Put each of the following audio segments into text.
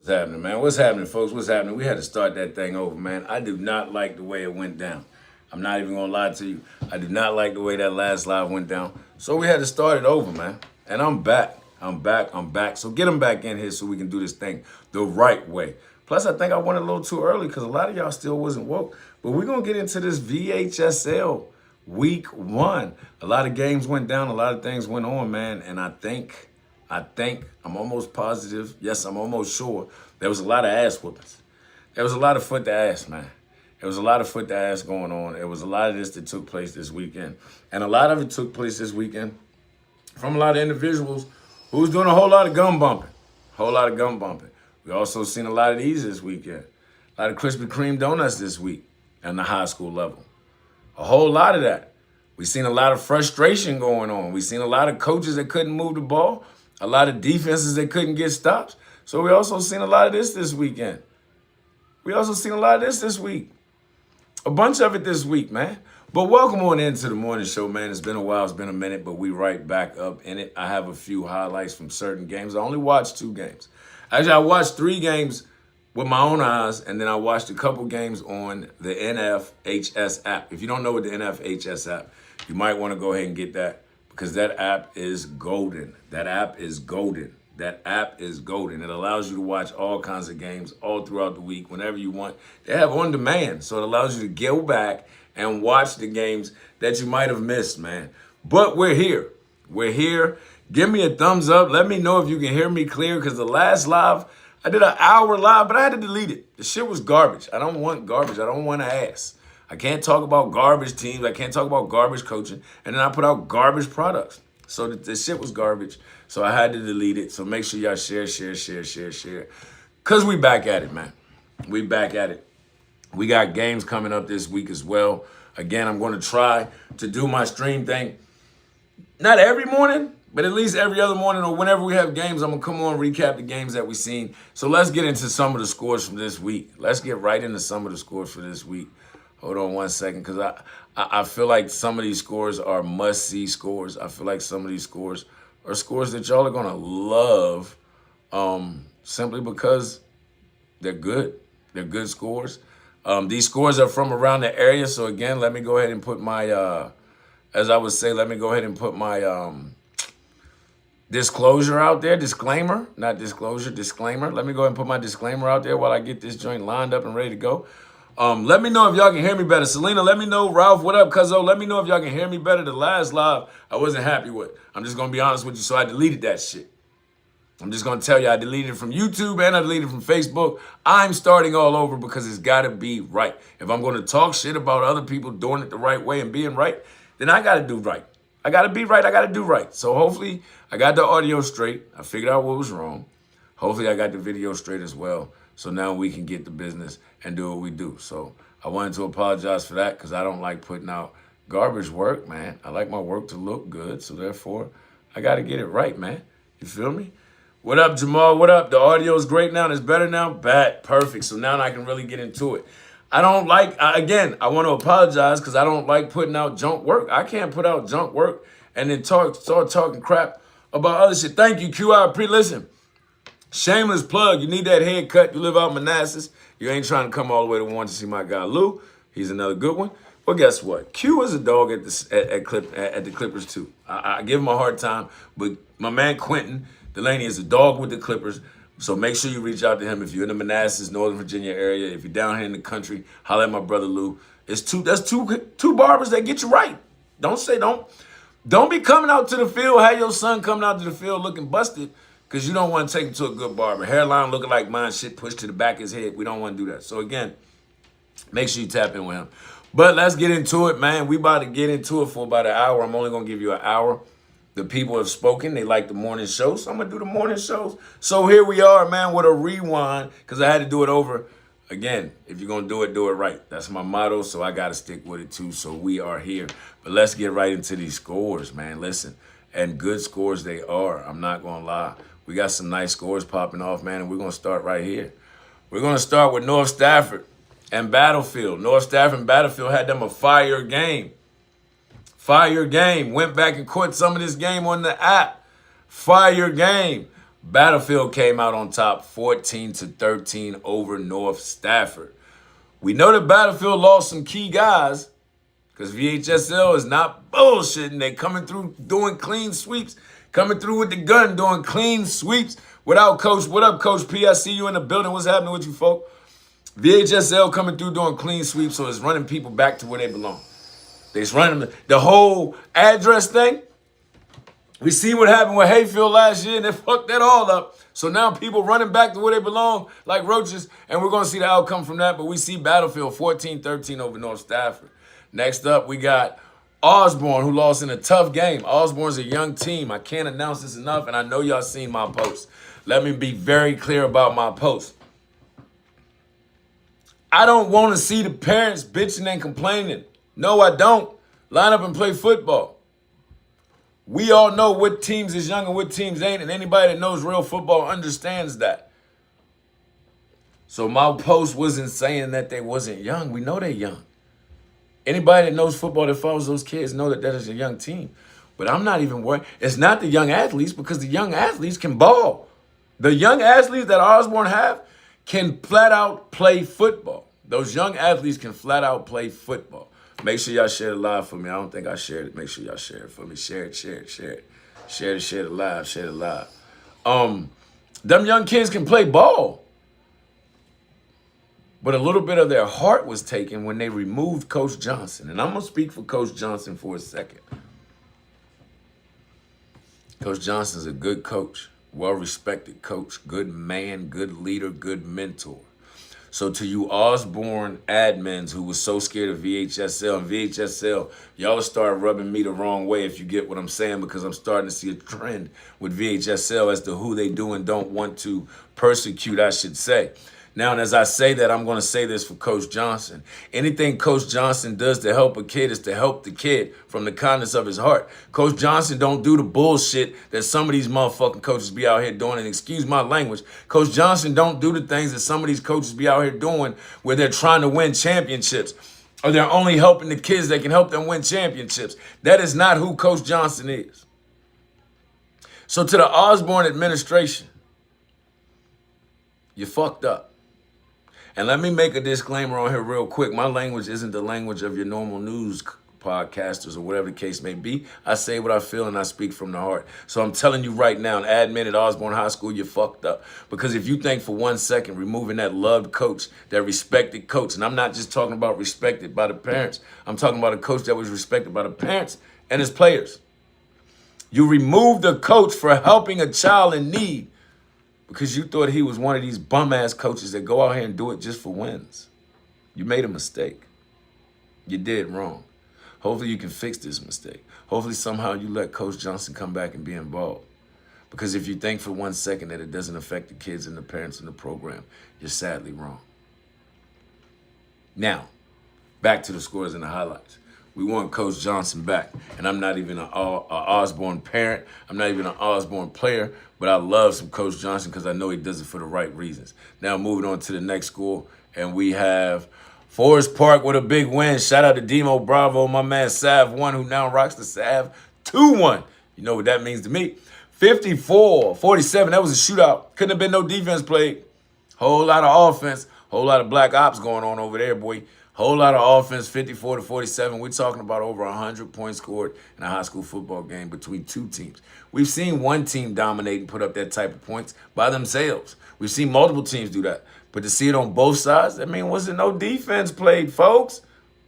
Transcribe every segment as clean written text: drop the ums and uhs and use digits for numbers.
What's happening, man? What's happening, folks? What's happening? We had to start that thing over, man. I do not like the way it went down. I'm not even gonna lie to you. I do not like the way that last live went down. So we had to start it over, man. And I'm back. I'm back. So get them back in here so we can do this thing the right way. Plus, I think I went a little too early because a lot of y'all still wasn't woke. But we're gonna get into this VHSL week 1. A lot of games went down, a lot of things went on, man. And I think, I'm almost positive, yes, I'm almost sure, there was a lot of ass whoopings. There was a lot of foot to ass, man. There was a lot of foot to ass going on. There was a lot of this that took place this weekend. And a lot of it took place this weekend from a lot of individuals who was doing a whole lot of gum bumping. We also seen a lot of these this weekend. A lot of Krispy Kreme donuts this week at the high school level. A whole lot of that. We seen a lot of frustration going on. We seen a lot of coaches that couldn't move the ball. A lot of defenses that couldn't get stops. So we also seen a lot of this weekend. We also seen a lot of this week. A bunch of it this week, man. But welcome on into the morning show, man. It's been a while, it's been a minute, but we right back up in it. I have a few highlights from certain games. I only watched 2 games. Actually, I watched 3 games with my own eyes, and then I watched a couple games on the NFHS app. If you don't know what the NFHS app, you might want to go ahead and get that because that app is golden. That app is golden. It allows you to watch all kinds of games all throughout the week, whenever you want. They have on demand, so it allows you to go back and watch the games that you might have missed, man. But we're here. We're here. Give me a thumbs up. Let me know if you can hear me clear, because the last live, I did an hour live, but I had to delete it. The shit was garbage. I don't want garbage. I don't want ass. I can't talk about garbage teams. I can't talk about garbage coaching. And then I put out garbage products. So the shit was garbage. So I had to delete it. So make sure y'all share. Because we back at it, man. We back at it. We got games coming up this week as well. Again, I'm going to try to do my stream thing. Not every morning, but at least every other morning or whenever we have games, I'm going to come on, recap the games that we've seen. So let's get into some of the scores from this week. Let's get right into some of the scores for this week. Hold on one second, because I feel like some of these scores are must-see scores. I feel like some of these scores are scores that y'all are going to love simply because they're good. They're good scores. These scores are from around the area. So, again, let me go ahead and put my, as I would say, let me go ahead and put my disclosure out there. Disclaimer, not disclosure, disclaimer. Let me go ahead and put my disclaimer out there while I get this joint lined up and ready to go. Let me know if y'all can hear me better. Selena, let me know. Ralph, what up, cuzzo? Let me know if y'all can hear me better. The last live, I wasn't happy with. I'm just going to be honest with you, so I deleted that shit. I'm just going to tell you, I deleted it from YouTube and I deleted it from Facebook. I'm starting all over because it's got to be right. If I'm going to talk shit about other people doing it the right way and being right, then I got to do right. I got to be right. I got to do right. So hopefully I got the audio straight. I figured out what was wrong. Hopefully I got the video straight as well. So now we can get the business and do what we do. So I wanted to apologize for that because I don't like putting out garbage work, man. I like my work to look good. So therefore, I got to get it right, man. You feel me? What up, Jamal? What up? The audio is great now. It's better now? Bad. Perfect. So now I can really get into it. I don't like, again, I want to apologize because I don't like putting out junk work. I can't put out junk work and then start talking crap about other shit. Thank you, Q. Listen. Shameless plug. You need that haircut. You live out in Manassas. You ain't trying to come all the way to one to see my guy Lou. He's another good one. Well, guess what? Q is a dog at the Clippers too. I give him a hard time, but my man Quentin Delaney is a dog with the Clippers. So make sure you reach out to him if you're in the Manassas, Northern Virginia area. If you're down here in the country, holler at my brother Lou. That's two barbers that get you right. Don't be coming out to the field. Have your son coming out to the field looking busted. Because you don't want to take him to a good barber. Hairline looking like mine, shit pushed to the back of his head. We don't want to do that. So, again, make sure you tap in with him. But let's get into it, man. We about to get into it for about an hour. I'm only going to give you an hour. The people have spoken. They like the morning show. So I'm going to do the morning shows. So here we are, man, with a rewind. Because I had to do it over. Again, if you're going to do it right. That's my motto. So I got to stick with it, too. So we are here. But let's get right into these scores, man. Listen. And good scores they are. I'm not going to lie. We got some nice scores popping off, man, and we're going to start right here. We're going to start with North Stafford and Battlefield. North Stafford and Battlefield had them a fire game. Fire game. Went back and caught some of this game on the app. Fire game. Battlefield came out on top 14-13 over North Stafford. We know that Battlefield lost some key guys because VHSL is not bullshitting. They coming through doing clean sweeps, coming through with the gun doing clean sweeps without Coach. What up, Coach P? I see you in the building. What's happening with you, folk? VHSL coming through doing clean sweeps, so it's running people back to where they belong. They's running the whole address thing. We see what happened with Hayfield last year, and they fucked that all up. So now people running back to where they belong like roaches, and we're going to see the outcome from that. But we see Battlefield 14-13 over North Stafford. Next up, we got Osborne, who lost in a tough game. Osborne's a young team. I can't announce this enough, and I know y'all seen my post. Let me be very clear about my post. I don't want to see the parents bitching and complaining. No, I don't. Line up and play football. We all know what teams is young and what teams ain't, and anybody that knows real football understands that. So my post wasn't saying that they wasn't young. We know they're young. Anybody that knows football that follows those kids know that that is a young team. But I'm not even worried. It's not the young athletes because the young athletes can ball. The young athletes that Osborne have can flat out play football. Those young athletes can flat out play football. Make sure y'all share it live for me. I don't think I shared it. Make sure y'all share it for me. Share it. Share it live. Them young kids can play ball. But a little bit of their heart was taken when they removed Coach Johnson. And I'm going to speak for Coach Johnson for a second. Coach Johnson's a good coach, well-respected coach, good man, good leader, good mentor. So to you Osborne admins who was so scared of VHSL and VHSL, y'all start rubbing me the wrong way if you get what I'm saying, because I'm starting to see a trend with VHSL as to who they do and don't want to persecute, I should say. Now, and as I say that, I'm going to say this for Coach Johnson. Anything Coach Johnson does to help a kid is to help the kid from the kindness of his heart. Coach Johnson don't do the bullshit that some of these motherfucking coaches be out here doing. And excuse my language, Coach Johnson don't do the things that some of these coaches be out here doing where they're trying to win championships or they're only helping the kids that can help them win championships. That is not who Coach Johnson is. So to the Osborne administration, you fucked up. And let me make a disclaimer on here real quick. My language isn't the language of your normal news podcasters or whatever the case may be. I say what I feel and I speak from the heart. So I'm telling you right now, an admin at Osborne High School, you fucked up. Because if you think for 1 second removing that loved coach, that respected coach, and I'm not just talking about respected by the parents, I'm talking about a coach that was respected by the parents and his players. You removed the coach for helping a child in need, because you thought he was one of these bum-ass coaches that go out here and do it just for wins. You made a mistake. You did wrong. Hopefully you can fix this mistake. Hopefully somehow you let Coach Johnson come back and be involved. Because if you think for 1 second that it doesn't affect the kids and the parents in the program, you're sadly wrong. Now, back to the scores and the highlights. We want Coach Johnson back. And I'm not even an Osborne parent. I'm not even an Osborne player. But I love some Coach Johnson because I know he does it for the right reasons. Now moving on to the next school. And we have Forest Park with a big win. Shout out to Demo Bravo, my man Sav 1, who now rocks the Sav 2-1. You know what that means to me. 54-47. That was a shootout. Couldn't have been no defense played. Whole lot of offense. Whole lot of black ops going on over there, boy. Whole lot of offense, 54-47. We're talking about over 100 points scored in a high school football game between two teams. We've seen one team dominate and put up that type of points by themselves. We've seen multiple teams do that. But to see it on both sides, I mean, wasn't no defense played, folks.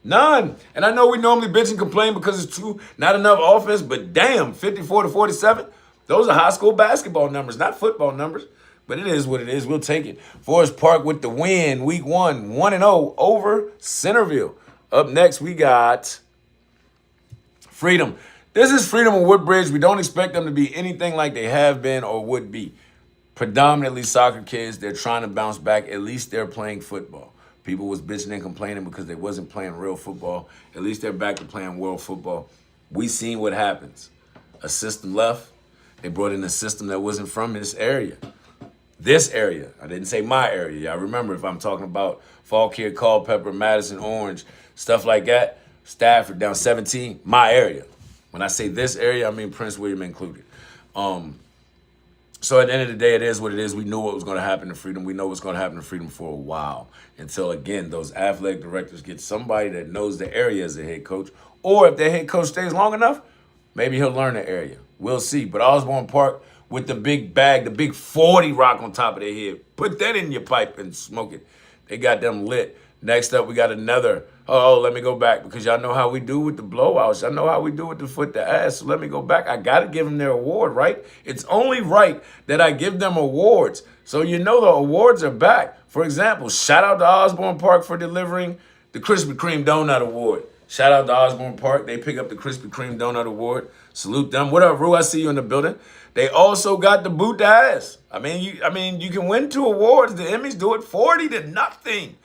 None. And I know we normally bitch and complain because it's not enough offense, but damn, 54-47, those are high school basketball numbers, not football numbers. But it is what it is. We'll take it. Forest Park with the win, week 1, 1-0 over Centerville. Up next, we got Freedom. This is Freedom of Woodbridge. We don't expect them to be anything like they have been or would be. Predominantly soccer kids. They're trying to bounce back. At least they're playing football. People was bitching and complaining because they wasn't playing real football. At least they're back to playing world football. We seen what happens. A system left. They brought in a system that wasn't from this area. This area. I didn't say my area. Y'all remember, if I'm talking about Fauquier, Culpeper, Madison, Orange, stuff like that, Stafford down 17, my area. When I say this area, I mean Prince William included. So at the end of the day, it is what it is. We knew what was going to happen to Freedom. We know what's going to happen to Freedom for a while. Until, again, those athletic directors get somebody that knows the area as a head coach. Or if their head coach stays long enough, maybe he'll learn the area. We'll see. But Osborne Park with the big bag, the big 40 rock on top of their head, put that in your pipe and smoke it. They got them lit. Next up, we got another. Oh, let me go back because y'all know how we do with the blowouts. Y'all know how we do with the foot to ass. So let me go back. I got to give them their award, right? It's only right that I give them awards. So you know the awards are back. For example, shout out to Osborne Park for delivering the Krispy Kreme Donut Award. Shout out to Osborne Park. They pick up the Krispy Kreme Donut Award. Salute them. What up, Rue? I see you in the building. They also got the boot to ass. I mean, you can win 2 awards. The Emmys do it 40-0.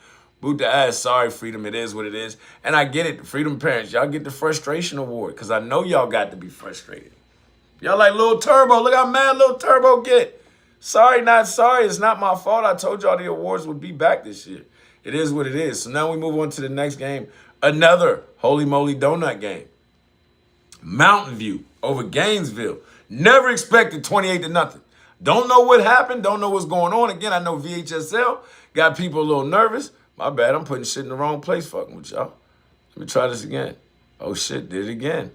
Boot the ass. Sorry, Freedom. It is what it is. And I get it. Freedom parents, y'all get the frustration award because I know y'all got to be frustrated. Y'all like Lil Turbo. Look how mad Lil Turbo get. Sorry, not sorry. It's not my fault. I told y'all the awards would be back this year. It is what it is. So now we move on to the next game. Another holy moly donut game. Mountain View over Gainesville. Never expected 28-0. Don't know what happened. Don't know what's going on. Again, I know VHSL got people a little nervous. My bad, I'm putting shit in the wrong place fucking with y'all. Let me try this again. Oh shit, did it again.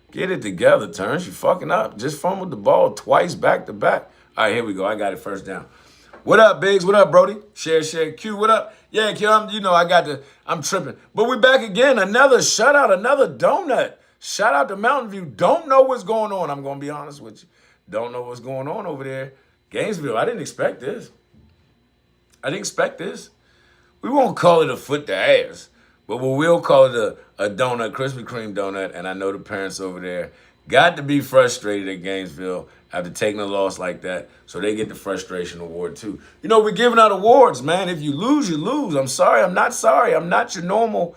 Get it together, Terrence. You fucking up. Just fumbled the ball twice back to back. All right, here we go. I got it first down. What up, Biggs? What up, Brody? Share. Q, what up? Yeah, Q, I'm tripping. But we back again. Another shutout, another donut. Shout out to Mountain View. Don't know what's going on. I'm going to be honest with you. Don't know what's going on over there. Gainesville, I didn't expect this. We won't call it a foot to ass, but we will call it a donut, Krispy Kreme donut. And I know the parents over there got to be frustrated at Gainesville after taking a loss like that. So they get the frustration award too. You know, we're giving out awards, man. If you lose, you lose. I'm sorry. I'm not sorry. I'm not your normal,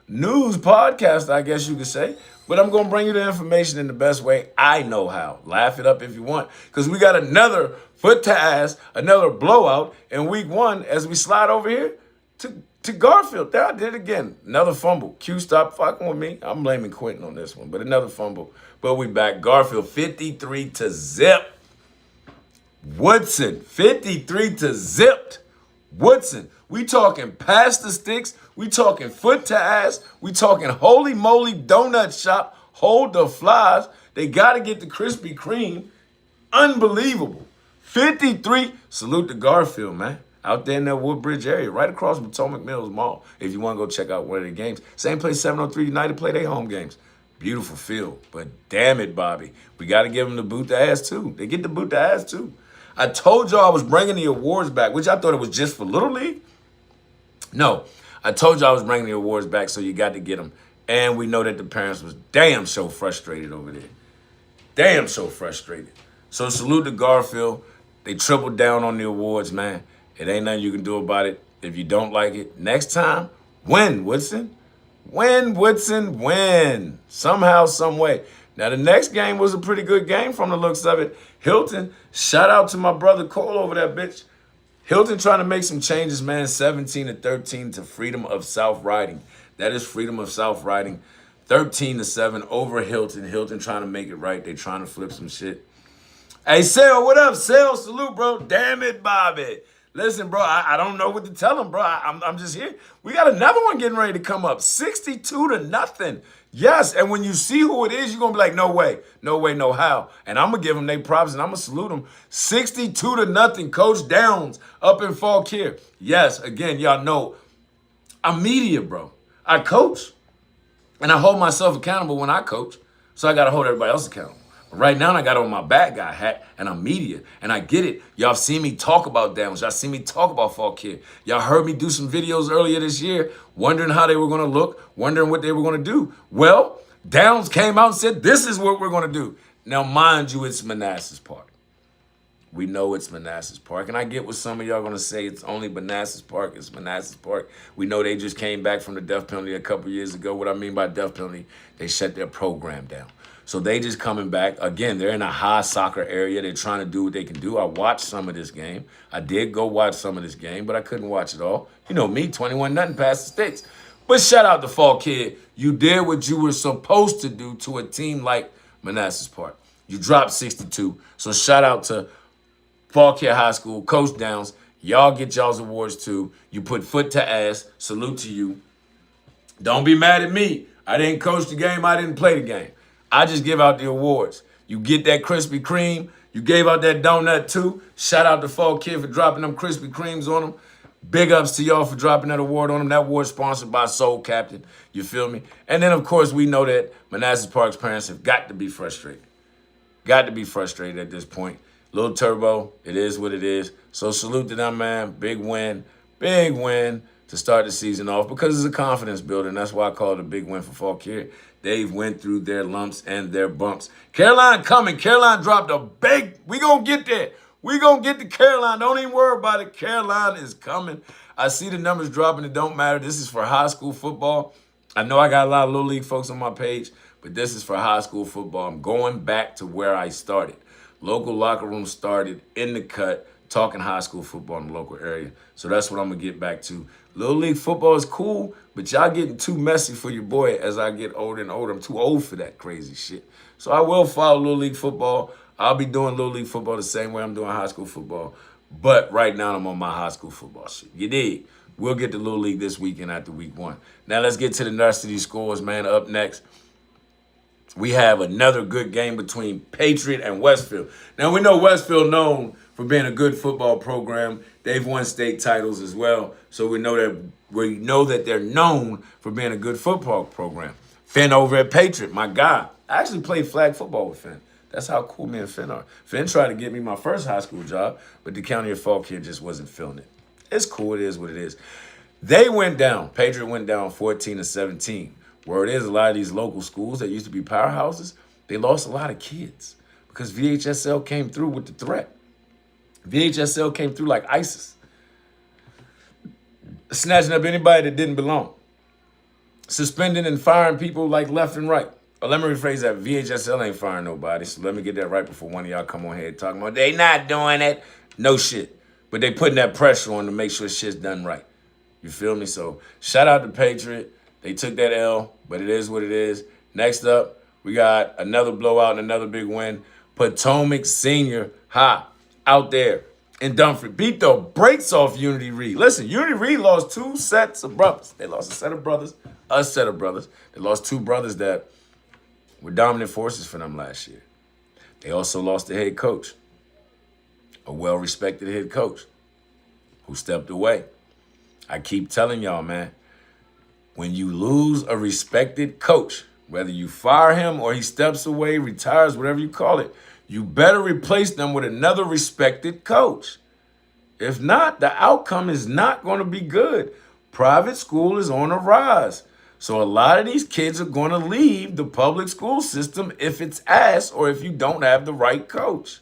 news podcast, I guess you could say. But I'm going to bring you the information in the best way I know how. Laugh it up if you want. Because we got another foot to ass, another blowout in week 1 as we slide over here to Garfield. There I did it again. Another fumble. Q, stop fucking with me. I'm blaming Quentin on this one. But another fumble. But we back. Garfield 53-0. Woodson 53-0. Woodson. We talking past the sticks. We talking foot to ass. We talking holy moly donut shop. Hold the flies. They got to get the Krispy Kreme. Unbelievable. 53. Salute to Garfield, man. Out there in that Woodbridge area, right across Potomac Mills Mall. If you want to go check out one of the games. Same place 703 United play their home games. Beautiful field. But damn it, Bobby. We got to give them the boot to ass, too. They get the boot to ass, too. I told y'all I was bringing the awards back, which I thought it was just for Little League. No, I told y'all I was bringing the awards back, so you got to get them. And we know that the parents was damn so frustrated over there. Damn so frustrated. So salute to Garfield. They tripled down on the awards, man. It ain't nothing you can do about it. If you don't like it, next time, win, Woodson. Win, Woodson, win. Somehow, some way. Now, the next game was a pretty good game from the looks of it. Hilton, shout out to my brother Cole over that bitch. Hilton trying to make some changes, man. 17-13 to Freedom of South Riding. That is Freedom of South Riding. 13-7 over Hilton. Hilton trying to make it right. They trying to flip some shit. Hey, Sale, what up? Sale, salute, bro. Damn it, Bobby. Listen, bro, I don't know what to tell him, bro. I'm just here. We got another one getting ready to come up. 62-0. Yes, and when you see who it is, you're going to be like, no way, no how. And I'm going to give them their props, and I'm going to salute them. 62-0, Coach Downs up in Fauquier. Yes, again, y'all know, I'm media, bro. I coach, and I hold myself accountable when I coach, so I got to hold everybody else accountable. But right now, I got on my bad guy hat, and I'm media, and I get it. Y'all seen me talk about Downs. Y'all seen me talk about Fauquier. Y'all heard me do some videos earlier this year, wondering how they were going to look, wondering what they were going to do. Well, Downs came out and said, this is what we're going to do. Now, mind you, it's Manassas Park. We know it's Manassas Park. And I get what some of y'all going to say. It's only Manassas Park. It's Manassas Park. We know they just came back from the death penalty a couple years ago. What I mean by death penalty, they shut their program down. So they just coming back. Again, they're in a high soccer area. They're trying to do what they can do. I watched some of this game. I did go watch some of this game, but I couldn't watch it all. You know me, 21-0 past the sticks. But shout out to Fall Kid. You did what you were supposed to do to a team like Manassas Park. You dropped 62. So shout out to Fauquier High School, Coach Downs. Y'all get y'all's awards too. You put foot to ass. Salute to you. Don't be mad at me. I didn't coach the game. I didn't play the game. I just give out the awards. You get that Krispy Kreme. You gave out that donut too. Shout out to Fauquier for dropping them Krispy Kremes on them. Big ups to y'all for dropping that award on them. That award sponsored by Soul Captain. You feel me? And then, of course, we know that Manassas Park's parents have got to be frustrated. Got to be frustrated at this point. Little Turbo, it is what it is. So salute to them, man. Big win to start the season off because it's a confidence builder, and that's why I call it a big win for Fauquier. They've went through their lumps and their bumps. Caroline coming. Caroline dropped a big. We going to get there. We going to get to Caroline. Don't even worry about it. Caroline is coming. I see the numbers dropping. It don't matter. This is for high school football. I know I got a lot of Little League folks on my page, but this is for high school football. I'm going back to where I started. Local locker room started in the cut, talking high school football in the local area. So that's what I'm going to get back to. Little League football is cool, but y'all getting too messy for your boy as I get older and older. I'm too old for that crazy shit. So I will follow Little League football. I'll be doing Little League football the same way I'm doing high school football. But right now I'm on my high school football shit. You dig? We'll get to Little League this weekend after week 1. Now let's get to the varsity scores, man. Up next, we have another good game between Patriot and Westfield. Now, we know Westfield known for being a good football program. They've won state titles as well. So we know that they're known for being a good football program. Finn over at Patriot, my guy. I actually played flag football with Finn. That's how cool me and Finn are. Finn tried to get me my first high school job, but the county of Fauquier just wasn't feeling it. It's cool. It is what it is. They went down. Patriot went down 14-17. Word is a lot of these local schools that used to be powerhouses, they lost a lot of kids because VHSL came through with the threat. VHSL came through like ISIS, snatching up anybody that didn't belong, suspending and firing people like left and right. Or let me rephrase that. VHSL ain't firing nobody, so let me get that right before one of y'all come on here talking about they not doing it. No shit. But they putting that pressure on to make sure shit's done right. You feel me? So shout out to Patriot. They took that L, but it is what it is. Next up, we got another blowout and another big win. Potomac Senior High out there in Dumfries beat the brakes off Unity Reed. Listen, Unity Reed lost 2 sets of brothers. They lost a set of brothers. They lost 2 brothers that were dominant forces for them last year. They also lost the head coach, a well-respected head coach who stepped away. I keep telling y'all, man, when you lose a respected coach, whether you fire him or he steps away, retires, whatever you call it, you better replace them with another respected coach. If not, the outcome is not going to be good. Private school is on a rise. So a lot of these kids are going to leave the public school system if it's ass or if you don't have the right coach.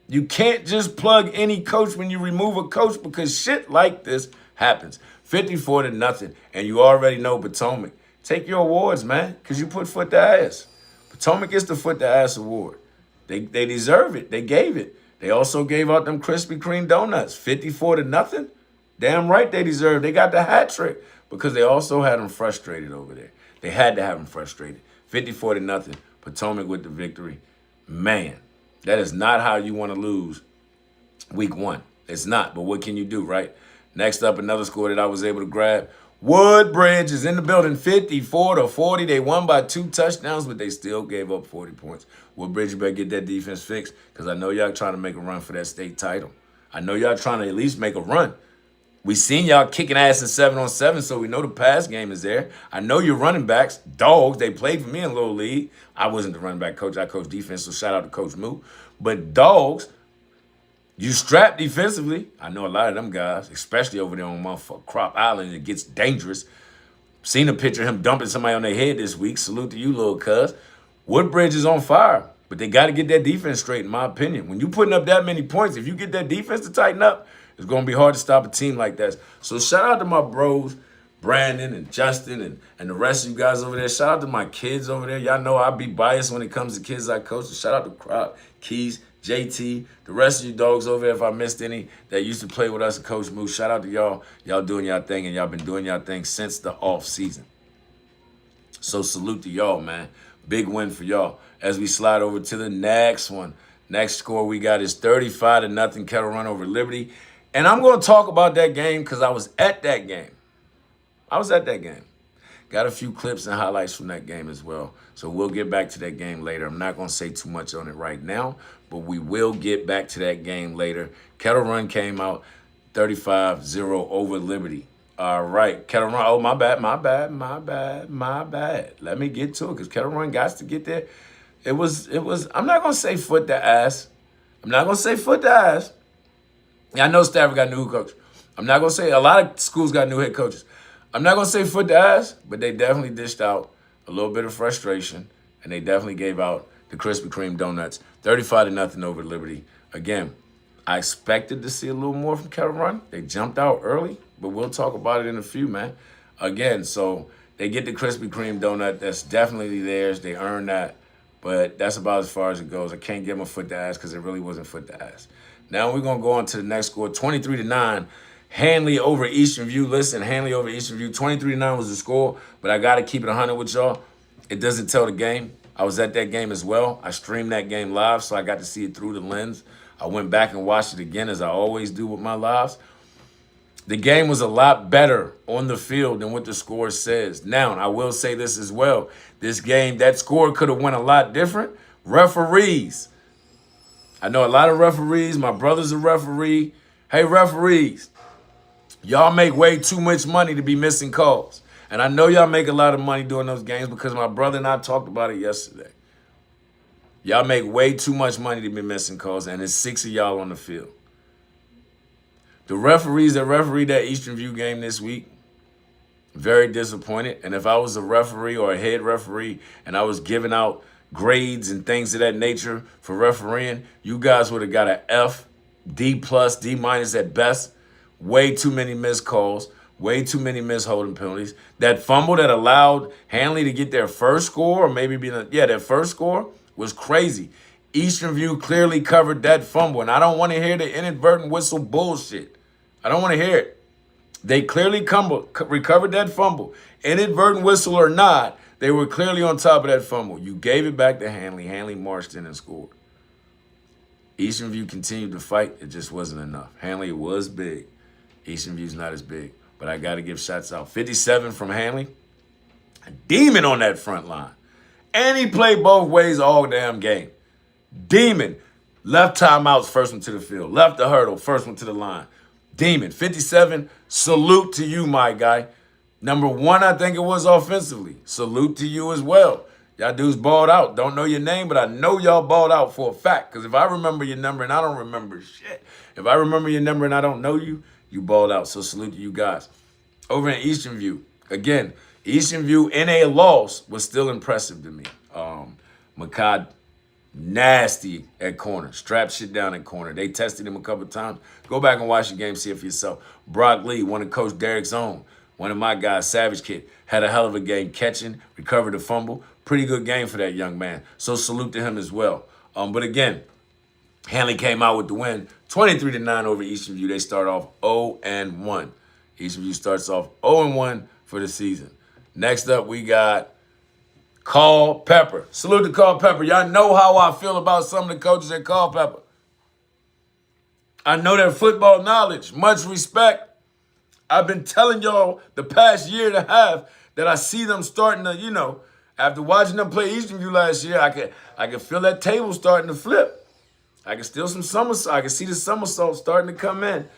You can't just plug any coach when you remove a coach because shit like this happens. 54-0, and you already know Potomac. Take your awards, man, because you put foot to ass. Potomac gets the foot to ass award. They deserve it. They gave it. They also gave out them Krispy Kreme donuts. 54-0. Damn right they deserve. They got the hat trick because they also had them frustrated over there. They had to have them frustrated. 54-0. Potomac with the victory. Man, that is not how you want to lose week 1. It's not, but what can you do, right? Next up, another score that I was able to grab. Woodbridge is in the building, 54-40. They won by 2 touchdowns, but they still gave up 40 points. Woodbridge, you better get that defense fixed because I know y'all trying to make a run for that state title. I know y'all trying to at least make a run. We seen y'all kicking ass in 7-on-7, so we know the pass game is there. I know your running backs, dogs, they played for me in Little League. I wasn't the running back coach. I coached defense, so shout out to Coach Moo. But dogs, you strapped defensively. I know a lot of them guys, especially over there on motherfucking Crop Island. It gets dangerous. Seen a picture of him dumping somebody on their head this week. Salute to you, little cuz. Woodbridge is on fire, but they got to get that defense straight, in my opinion. When you putting up that many points, if you get that defense to tighten up, it's going to be hard to stop a team like that. So shout out to my bros, Brandon and Justin and the rest of you guys over there. Shout out to my kids over there. Y'all know I be biased when it comes to kids I coach. So shout out to Crop, Keys, JT, the rest of you dogs over there, if I missed any, that used to play with us at Coach Moose. Shout out to y'all. Y'all doing y'all thing, and y'all been doing y'all thing since the off season. So salute to y'all, man. Big win for y'all. as we slide over to the next one. Next score we got is 35-0 Kettle Run over Liberty. And I'm going to talk about that game because I was at that game. Got a few clips and highlights from that game as well. So we'll get back to that game later. I'm not going to say too much on it right now, but we will get back to that game later. Kettle Run came out 35-0 over Liberty. All right, Kettle Run. Oh, my bad. Let me get to it because Kettle Run got to get there. It was, I'm not going to say foot the ass. Yeah, I know Stafford got new coach. I'm not going to say a lot of schools got new head coaches. I'm not going to say foot the ass, but they definitely dished out a little bit of frustration, and they definitely gave out the Krispy Kreme donuts. 35-0 over Liberty. Again, I expected to see a little more from Kettle Run. They jumped out early, but we'll talk about it in a few, man. Again, so they get the Krispy Kreme donut. That's definitely theirs. They earned that, but that's about as far as it goes. I can't give them a foot the ass because it really wasn't foot the ass. Now we're going to go on to the next score, 23-9. Hanley over Eastern View. Listen, Hanley over Eastern View. 23-9 was the score, but I got to keep it 100 with y'all. It doesn't tell the game. I was at that game as well. I streamed that game live, so I got to see it through the lens. I went back and watched it again, as I always do with my lives. The game was a lot better on the field than what the score says. Now, I will say this as well. This game, that score could have went a lot different. Referees. I know a lot of referees. My brother's a referee. Hey, referees. Y'all make way too much money to be missing calls. And I know y'all make a lot of money doing those games because my brother and I talked about it yesterday. Y'all make way too much money to be missing calls, and there's 6 of y'all on the field. The referees that refereed that Eastern View game this week, very disappointed. And if I was a referee or a head referee and I was giving out grades and things of that nature for refereeing, you guys would have got an F, D+, D- at best. Way too many missed calls, way too many missed holding penalties. That fumble that allowed Hanley to get their first score, or maybe their first score was crazy. Eastern View clearly covered that fumble, and I don't want to hear the inadvertent whistle bullshit. I don't want to hear it. They clearly recovered that fumble. Inadvertent whistle or not, they were clearly on top of that fumble. You gave it back to Hanley. Hanley marched in and scored. Eastern View continued to fight. It just wasn't enough. Hanley was big. Eastern View's not as big, but I got to give shots out. 57 from Hanley. A demon on that front line. And he played both ways all damn game. Demon. Left timeouts, first one to the field. Left the hurdle, first one to the line. Demon. 57, salute to you, my guy. Number 1, I think it was offensively. Salute to you as well. Y'all dudes balled out. Don't know your name, but I know y'all balled out for a fact. Because if I remember your number and I don't remember shit, if I remember your number and I don't know you, you balled out. So salute to you guys. Over in Eastern View, again, Eastern View in a loss was still impressive to me. Makad, nasty at corner. Strapped shit down at corner. They tested him a couple of times. Go back and watch the game, see it for yourself. Brock Lee, one of Coach Derek's own. One of my guys, Savage Kid, had a hell of a game catching, recovered the fumble. Pretty good game for that young man. So salute to him as well. But again, Hanley came out with the win. 23-9 over Eastern View. They start off 0-1. Eastern View starts off 0-1 for the season. Next up, we got Culpeper. Salute to Culpeper. Y'all know how I feel about some of the coaches at Culpeper. I know their football knowledge. Much respect. I've been telling y'all the past year and a half that I see them starting to, after watching them play Eastern View last year, I could feel that table starting to flip. I can still some somersault. I can see the somersault starting to come in.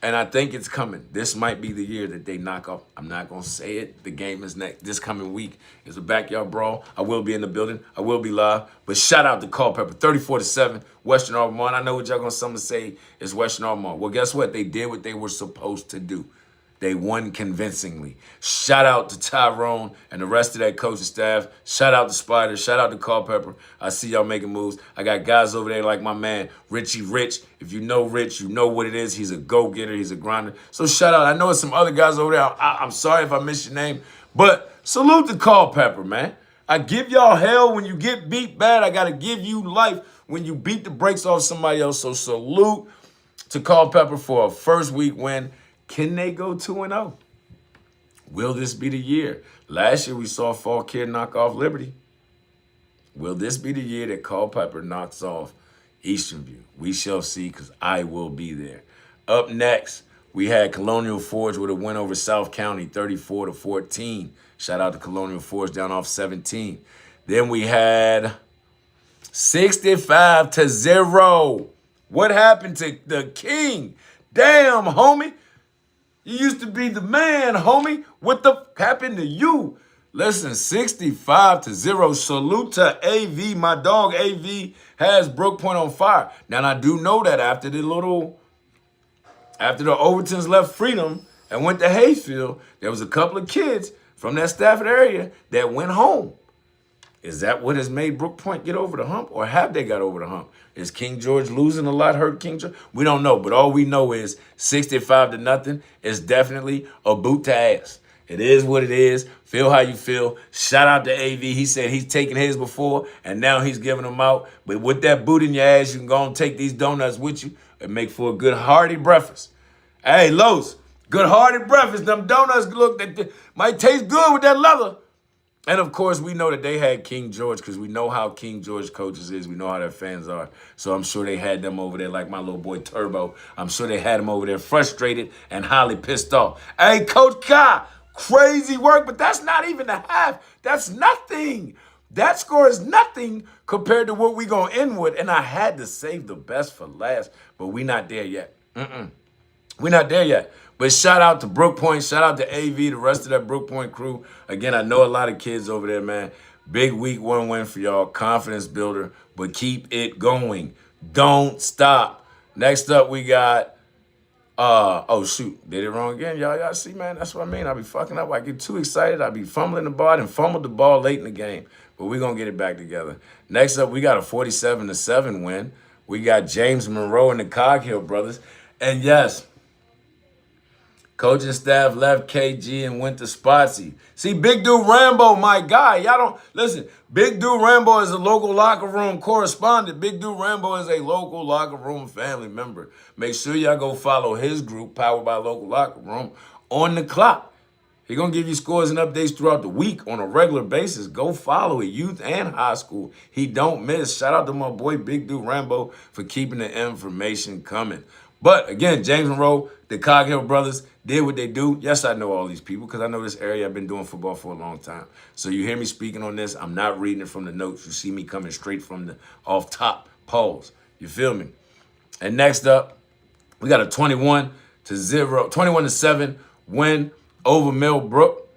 And I think it's coming. This might be the year that they knock off. I'm not going to say it. The game is next. This coming week is a backyard brawl. I will be in the building. I will be live. But shout out to Culpeper, 34-7, Western Albemarle. I know what y'all going to say is Western Albemarle. Well, guess what? They did what they were supposed to do. They won convincingly. Shout out to Tyrone and the rest of that coaching staff. Shout out to Spider. Shout out to Culpeper. I see y'all making moves. I got guys over there like my man, Richie Rich. If you know Rich, you know what it is. He's a go-getter. He's a grinder. So shout out. I know it's some other guys over there. I'm sorry if I missed your name. But salute to Culpeper, man. I give y'all hell when you get beat bad. I got to give you life when you beat the brakes off somebody else. So salute to Culpeper for a first week win. Can they go 2-0? Will this be the year? Last year we saw Fall Kid knock off Liberty. Will this be the year that Culpeper knocks off Eastern View? We shall see, because I will be there. Up next, we had Colonial Forge with a win over South County, 34-14. Shout out to Colonial Forge down off 17. Then we had 65-0. What happened to the king? Damn, homie. You used to be the man, homie. What the happened to you? Listen, 65-0. Salute to AV. My dog AV has Brook Point on fire. Now, I do know that after the Overtons left Freedom and went to Hayfield, there was a couple of kids from that Stafford area that went home. Is that what has made Brook Point get over the hump, or have they got over the hump? Is King George losing a lot hurt King George? We don't know, but all we know is 65-0 is definitely a boot to ass. It is what it is. Feel how you feel. Shout out to AV. He said he's taken his before, and now he's giving them out. But with that boot in your ass, you can go and take these donuts with you and make for a good hearty breakfast. Hey, Los, good hearty breakfast. Them donuts might taste good with that leather. And, of course, we know that they had King George, because we know how King George coaches is. We know how their fans are. So I'm sure they had them over there like my little boy Turbo. I'm sure they had him over there frustrated and highly pissed off. Hey, Coach Kai, crazy work, but that's not even a half. That's nothing. That score is nothing compared to what we going to end with. And I had to save the best for last, but we not there yet. We're not there yet. But shout out to Brook Point. Shout out to AV, the rest of that Brook Point crew. Again, I know a lot of kids over there, man. Big week one win for y'all. Confidence builder. But keep it going. Don't stop. Next up, we got, oh, shoot. Did it wrong again. Y'all see, man? That's what I mean. I be fucking up. I get too excited. I be fumbling the ball and fumbled the ball late in the game. But we're going to get it back together. Next up, we got a 47-7 win. We got James Monroe and the Coghill brothers. And yes, coaching staff left KG and went to Spotsy. See, Big Dude Rambo, my guy. Y'all don't, listen, Big Dude Rambo is a local locker room correspondent. Big Dude Rambo is a local locker room family member. Make sure y'all go follow his group, Powered by Local Locker Room, on the clock. He's going to give you scores and updates throughout the week on a regular basis. Go follow it, youth and high school. He don't miss. Shout out to my boy, Big Dude Rambo, for keeping the information coming. But, again, James Monroe, the Coghill brothers, did what they do. Yes, I know all these people because I know this area. I've been doing football for a long time. So you hear me speaking on this. I'm not reading it from the notes. You see me coming straight from the off-top polls. You feel me? And next up, we got a 21-7 win over Millbrook.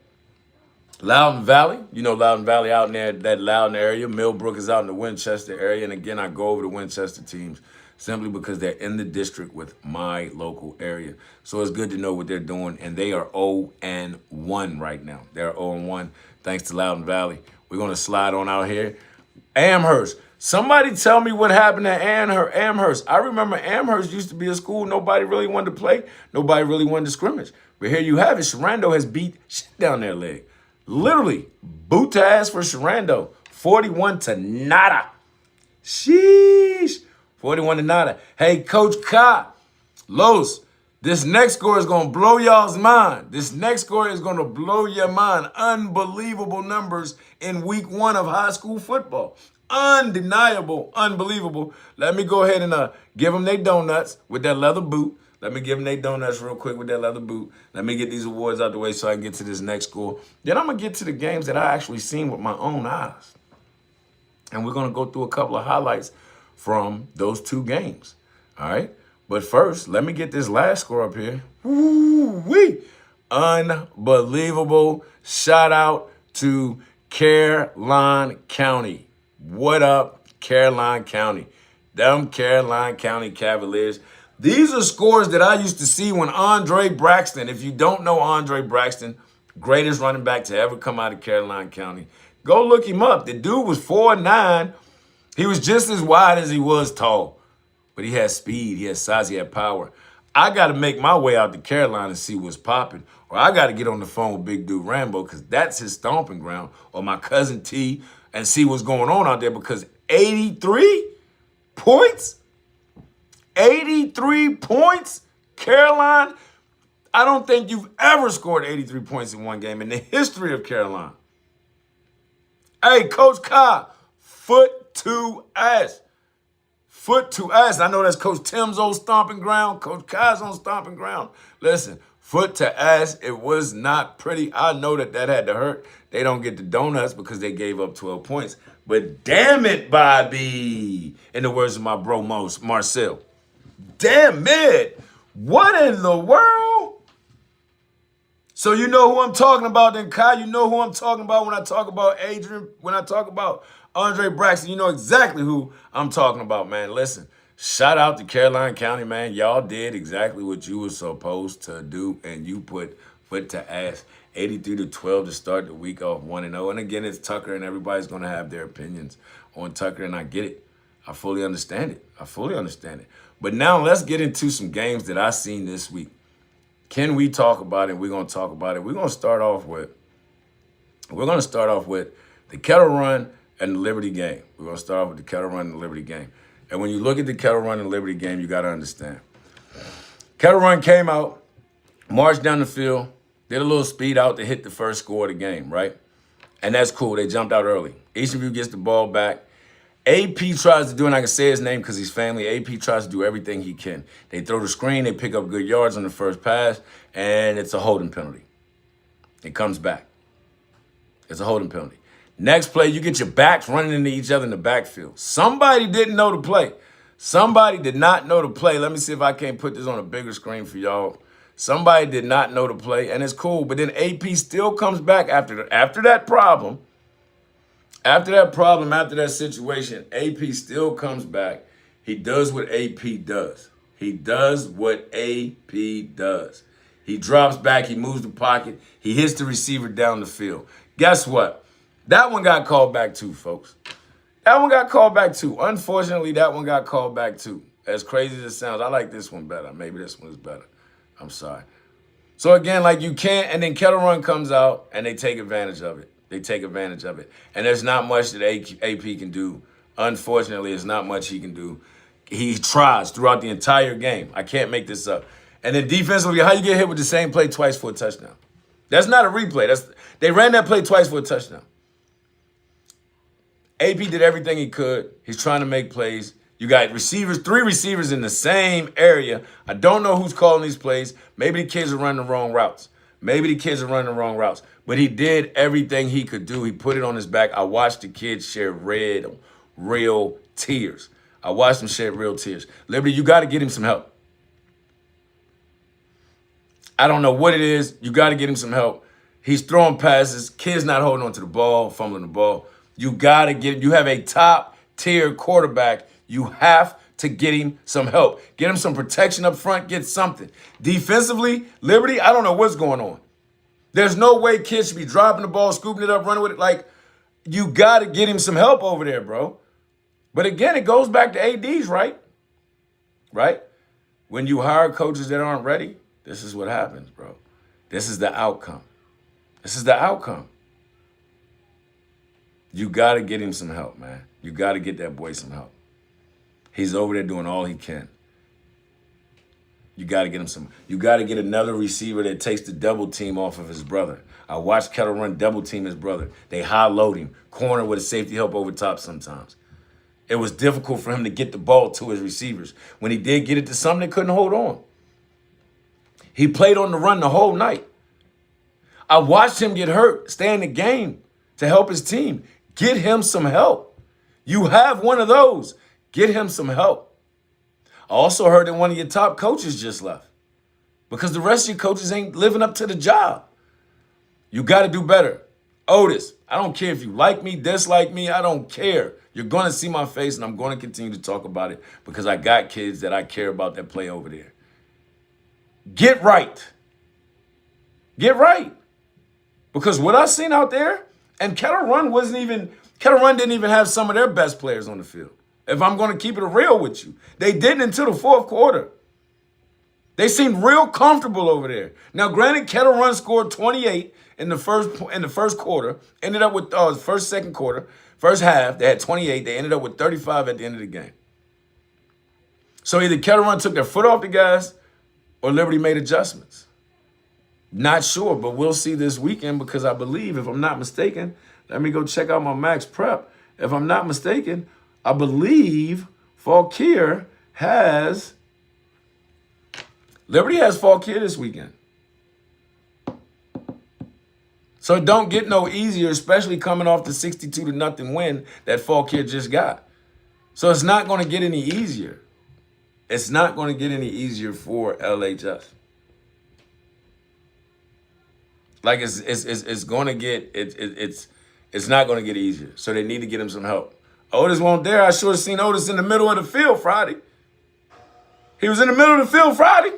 Loudon Valley. You know Loudon Valley out in there, that Loudon area. Millbrook is out in the Winchester area. And, again, I go over the Winchester teams simply because they're in the district with my local area. So it's good to know what they're doing. And they are 0-1 right now. They're 0-1 thanks to Loudon Valley. We're going to slide on out here. Amherst. Somebody tell me what happened at Amherst. I remember Amherst used to be a school nobody really wanted to play. Nobody really wanted to scrimmage. But here you have it. Sharando has beat shit down their leg. Literally, boot to ass for Sharando. 41-0. Sheesh. 41-0. Hey, Coach Kai, Los, this next score is going to blow y'all's mind. This next score is going to blow your mind. Unbelievable numbers in week one of high school football. Undeniable, unbelievable. Let me go ahead and give them their donuts with that leather boot. Let me give them their donuts real quick with that leather boot. Let me get these awards out the way so I can get to this next score. Then I'm going to get to the games that I actually seen with my own eyes. And we're going to go through a couple of highlights from those two games, all right? But first, let me get this last score up here. Woo-wee! Unbelievable. Shout out to Caroline County. What up, Caroline County? Them Caroline County Cavaliers. These are scores that I used to see when Andre Braxton, if you don't know Andre Braxton, greatest running back to ever come out of Caroline County, go look him up. The dude was 4'9". He was just as wide as he was tall, but he had speed, he had size, he had power. I got to make my way out to Carolina and see what's popping, or I got to get on the phone with Big Dude Rambo because that's his stomping ground, or my cousin T, and see what's going on out there because 83 points? 83 points? Caroline? I don't think you've ever scored 83 points in one game in the history of Carolina. Hey, Coach Kai, Foot to ass. Foot to ass. I know that's Coach Tim's old stomping ground, Coach Kai's own stomping ground. Listen, foot to ass, it was not pretty. I know that had to hurt. They don't get the donuts because they gave up 12 points. But damn it, Bobby, in the words of my bro Marcel. Damn it. What in the world? So you know who I'm talking about then, Kai. You know who I'm talking about when I talk about Adrian, when I talk about Andre Braxton. You know exactly who I'm talking about, man. Listen, shout out to Caroline County, man. Y'all did exactly what you were supposed to do, and you put foot to ass. 83-12 to start the week off 1-0. And again, it's Tucker, and everybody's going to have their opinions on Tucker, and I get it. I fully understand it. I fully understand it. But now let's get into some games that I seen this week. Can we talk about it? We're going to talk about it. We're going to start off with the Kettle Run and the Liberty game. We're going to start off with the Kettle Run and the Liberty game. And when you look at the Kettle Run and Liberty game, you got to understand. Kettle Run came out, marched down the field, did a little speed out to hit the first score of the game, right? And that's cool. They jumped out early. Each of you gets the ball back. AP tries to do, and I can say his name because he's family, AP tries to do everything he can. They throw the screen, they pick up good yards on the first pass, and it's a holding penalty. It comes back. It's a holding penalty. Next play, you get your backs running into each other in the backfield. Somebody didn't know the play. Somebody did not know the play. Let me see if I can't put this on a bigger screen for y'all. Somebody did not know the play, and it's cool. But then AP still comes back after that problem. After that situation, AP still comes back. He does what AP does. He does what AP does. He drops back. He moves the pocket. He hits the receiver down the field. Guess what? That one got called back too, folks. That one got called back too. Unfortunately, that one got called back too. As crazy as it sounds, I like this one better. Maybe this one is better. I'm sorry. So again, like you can't, and then Kettle Run comes out and they take advantage of it. They take advantage of it. And there's not much that AP can do. Unfortunately, there's not much he can do. He tries throughout the entire game. I can't make this up. And then defensively, how you get hit with the same play twice for a touchdown? That's not a replay. They ran that play twice for a touchdown. AP did everything he could. He's trying to make plays. You got receivers, 3 receivers in the same area. I don't know who's calling these plays. Maybe the kids are running the wrong routes. But he did everything he could do. He put it on his back. I watched the kids shed real tears. Liberty, you got to get him some help. I don't know what it is. You got to get him some help. He's throwing passes. Kids not holding on to the ball, fumbling the ball. You got to you have a top-tier quarterback. You have to get him some help. Get him some protection up front. Get something. Defensively, Liberty, I don't know what's going on. There's no way kids should be dropping the ball, scooping it up, running with it. Like, you got to get him some help over there, bro. But again, it goes back to ADs, right? Right? When you hire coaches that aren't ready, this is what happens, bro. This is the outcome. You got to get him some help, man. You got to get that boy some help. He's over there doing all he can. You got to get him some. You got to get another receiver that takes the double team off of his brother. I watched Kettle Run double team his brother. They high load him, corner with a safety help over top sometimes. It was difficult for him to get the ball to his receivers. When he did get it to some, they couldn't hold on. He played on the run the whole night. I watched him get hurt, stay in the game to help his team. Get him some help. You have one of those. Get him some help. I also heard that one of your top coaches just left because the rest of your coaches ain't living up to the job. You got to do better. Otis, I don't care if you like me, dislike me. I don't care. You're going to see my face, and I'm going to continue to talk about it because I got kids that I care about that play over there. Get right. Get right. Because what I seen out there, and Kettle Run didn't even have some of their best players on the field. If I'm going to keep it real with you. They didn't until the fourth quarter. They seemed real comfortable over there. Now, granted, Kettle Run scored 28 in the first quarter. Ended up with second quarter, first half. They had 28. They ended up with 35 at the end of the game. So either Kettle Run took their foot off the gas or Liberty made adjustments. Not sure, but we'll see this weekend because I believe, if I'm not mistaken, let me go check out my Max Prep. if I'm not mistaken, I believe Fauquier has, Liberty has Fauquier this weekend. So it don't get no easier, especially coming off the 62-0 win that Fauquier just got. So it's not going to get any easier. It's not going to get any easier for LHS. Like it's going to get it's not going to get easier. So they need to get him some help. Otis won't dare. I should have seen Otis in the middle of the field Friday. He was in the middle of the field Friday.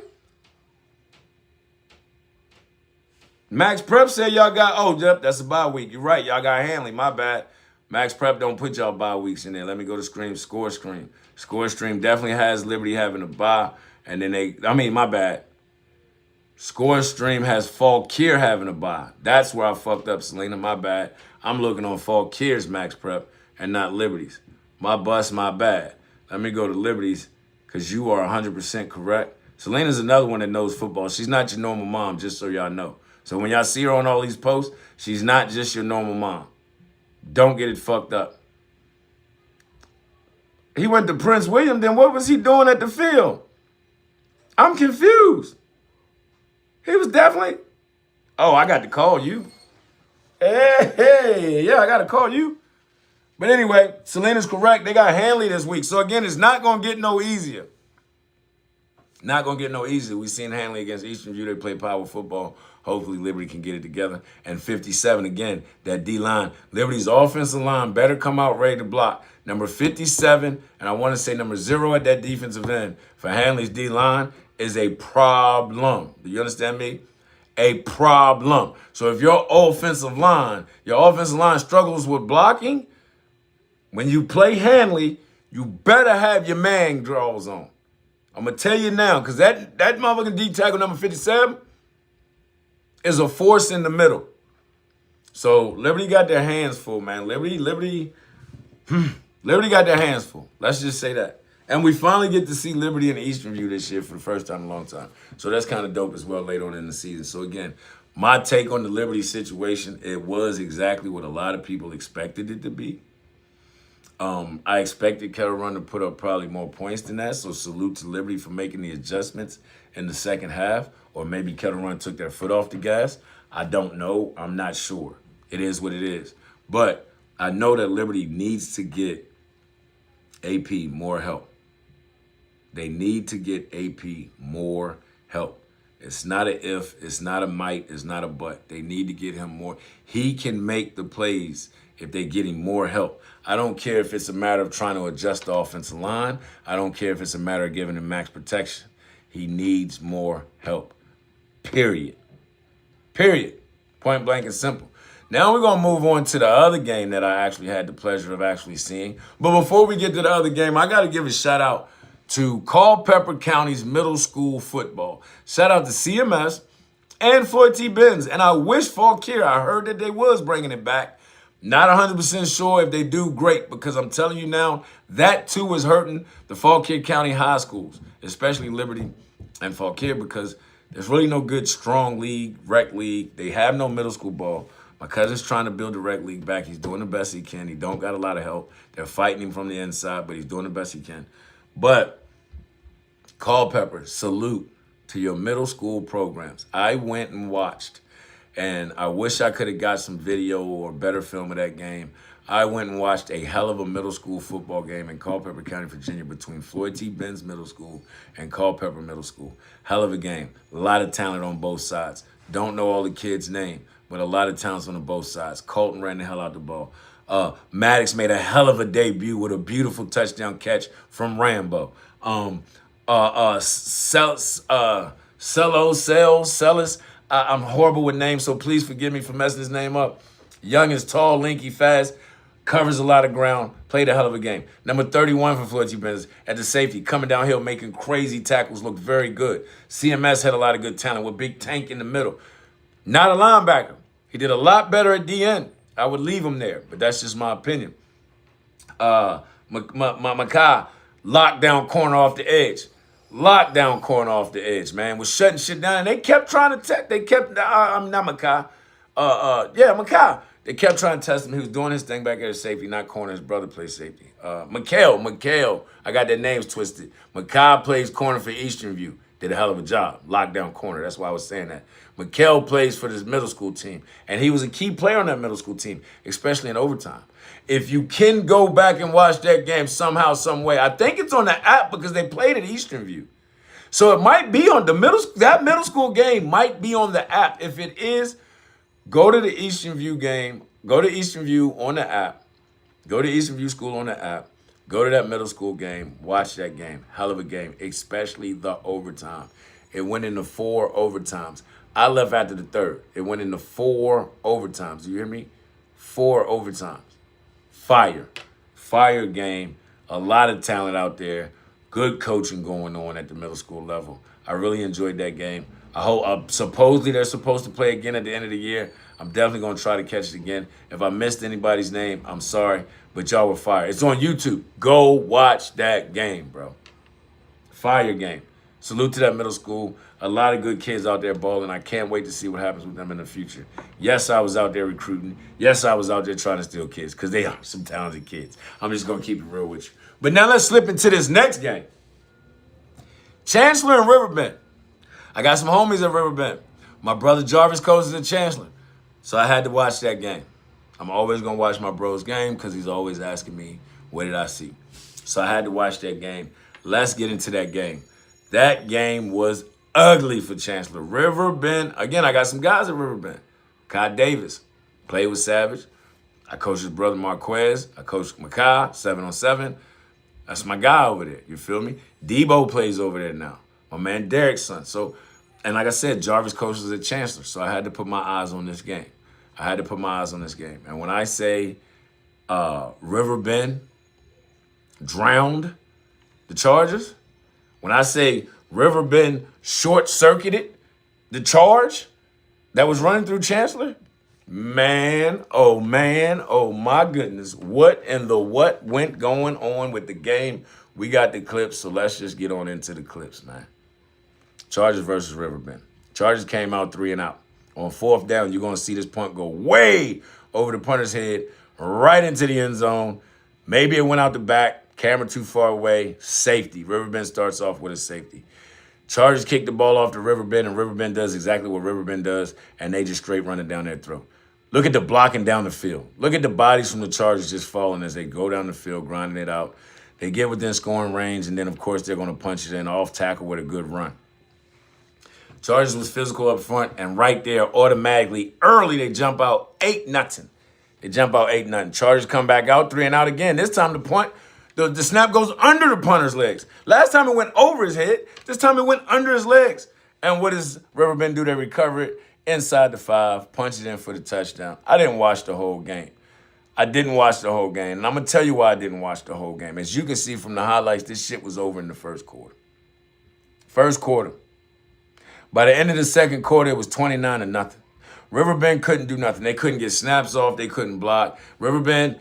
Max Prep said y'all got, oh, yep, that's a bye week. You're right. Y'all got Hanley. My bad. Max Prep don't put y'all bye weeks in there. Let me go to Score Stream. Score Stream definitely has Liberty having a bye. And then my bad. Score Stream has Fauquier having a bye. That's where I fucked up, Selena. My bad. I'm looking on Fauquier's Max Prep and not Liberty's. My bust, my bad. Let me go to Liberty's because you are 100% correct. Selena's another one that knows football. She's not your normal mom, just so y'all know. So when y'all see her on all these posts, she's not just your normal mom. Don't get it fucked up. He went to Prince William, then what was he doing at the field? I'm confused. He was definitely, oh, I got to call you. Hey, yeah, I got to call you. But anyway, Selena's correct. They got Hanley this week. So again, it's not going to get no easier. Not going to get no easier. We've seen Hanley against Eastern View. They play power football. Hopefully, Liberty can get it together. And 57, again, that D-line. Liberty's offensive line better come out ready to block. Number 57, and I want to say number 0 at that defensive end for Hanley's D-line is a problem. Do you understand me? A problem. So if your offensive line struggles with blocking, when you play Hanley, you better have your man draws on. I'm going to tell you now, because that motherfucking D-tackle number 57 is a force in the middle. So Liberty got their hands full, man. Liberty got their hands full. Let's just say that. And we finally get to see Liberty in the Eastern View this year for the first time in a long time. So that's kind of dope as well later on in the season. So again, my take on the Liberty situation, it was exactly what a lot of people expected it to be. I expected Kettle Run to put up probably more points than that. So salute to Liberty for making the adjustments in the second half. Or maybe Kettle Run took their foot off the gas. I don't know. I'm not sure. It is what it is. But I know that Liberty needs to get AP more help. They need to get AP more help. It's not an if, it's not a might, it's not a but. They need to get him more. He can make the plays if they get him more help. I don't care if it's a matter of trying to adjust the offensive line. I don't care if it's a matter of giving him max protection. He needs more help. Period. Period. Point blank and simple. Now we're going to move on to the other game that I actually had the pleasure of actually seeing. But before we get to the other game, I got to give a shout out to Culpeper County's middle school football. Shout out to CMS and Floyd T. Benz. And I wish Fauquier, I heard that they was bringing it back. Not 100% sure if they do great, because I'm telling you now, that too is hurting the Fauquier County high schools, especially Liberty and Fauquier, because there's really no good strong league, rec league. They have no middle school ball. My cousin's trying to build the rec league back. He's doing the best he can. He don't got a lot of help. They're fighting him from the inside, but he's doing the best he can. But Culpeper, salute to your middle school programs. I went and watched, and I wish I could have got some video or better film of that game. I went and watched a hell of a middle school football game in Culpeper County, Virginia, between Floyd T. Benz Middle School and Culpeper Middle School. Hell of a game. A lot of talent on both sides. Don't know all the kids' name, but a lot of talent on both sides. Colton ran the hell out the ball. Maddox made a hell of a debut with a beautiful touchdown catch from Rambo. Celis, I'm horrible with names, so please forgive me for messing his name up. Young is tall, lanky, fast, covers a lot of ground, played a hell of a game. Number 31 for Floyd T. Benz at the safety, coming downhill, making crazy tackles, looked very good. CMS had a lot of good talent with Big Tank in the middle. Not a linebacker. He did a lot better at the end. I would leave him there, but that's just my opinion. Makai, lockdown corner off the edge. Lockdown corner off the edge, man. Was shutting shit down. And they kept trying to Makai. They kept trying to test him. He was doing his thing back at safety, not corner. His brother plays safety. Mikhail. I got their names twisted. Mikhail plays corner for Eastern View. Did a hell of a job. Lockdown corner. That's why I was saying that. Mikhail plays for this middle school team. And he was a key player on that middle school team, especially in overtime. If you can go back and watch that game somehow, some way, I think it's on the app because they played at Eastern View. So it might be on that middle school game might be on the app. If it is, go to the Eastern View game. Go to Eastern View on the app. Go to Eastern View School on the app. Go to that middle school game. Watch that game. Hell of a game, especially the overtime. It went into 4 overtimes. I left after the 3rd. It went into 4 overtimes. Do you hear me? 4 overtimes. Fire game. A lot of talent out there. Good coaching going on at the middle school level. I really enjoyed that game. I hope supposedly they're supposed to play again at the end of the year. I'm definitely going to try to catch it again. If I missed anybody's name, I'm sorry, but y'all were fire. It's on YouTube. Go watch that game, bro. Fire game. Salute to that middle school. A lot of good kids out there balling. I can't wait to see what happens with them in the future. Yes, I was out there recruiting. Yes, I was out there trying to steal kids because they are some talented kids. I'm just going to keep it real with you. But now let's slip into this next game. Chancellor and Riverbend. I got some homies at Riverbend. My brother Jarvis coaches at Chancellor. So I had to watch that game. I'm always going to watch my bro's game because he's always asking me, what did I see? So I had to watch that game. Let's get into that game. That game was ugly for Chancellor. Riverbend, again, I got some guys at Riverbend. Kai Davis, played with Savage. I coached his brother Marquez. I coached Makai, 7-on-7. That's my guy over there, you feel me? Debo plays over there now. My man Derek's son. So, and like I said, Jarvis coaches at Chancellor, so I had to put my eyes on this game. And when I say Riverbend drowned the Chargers, when I say Riverbend short-circuited the charge that was running through Chancellor, man, oh my goodness. What went going on with the game? We got the clips, so let's just get on into the clips, man. Chargers versus Riverbend. Chargers came out 3 and out. On 4th down, you're going to see this punt go way over the punter's head, right into the end zone. Maybe it went out the back, camera too far away, safety. Riverbend starts off with a safety. Chargers kick the ball off to Riverbend, and Riverbend does exactly what Riverbend does, and they just straight run it down their throat. Look at the blocking down the field. Look at the bodies from the Chargers just falling as they go down the field, grinding it out. They get within scoring range, and then, of course, they're going to punch it in off tackle with a good run. Chargers was physical up front, and right there, automatically, early, they jump out 8-0. They jump out 8-0. Chargers come back out 3 and out again. This time the punt, the snap goes under the punter's legs. Last time it went over his head. This time it went under his legs. And what does Riverbend do? They recover it inside the 5, punch it in for the touchdown. I didn't watch the whole game. And I'm going to tell you why I didn't watch the whole game. As you can see from the highlights, this shit was over in the first quarter. By the end of the second quarter, it was 29-0. Riverbend couldn't do nothing. They couldn't get snaps off. They couldn't block. Chancellor.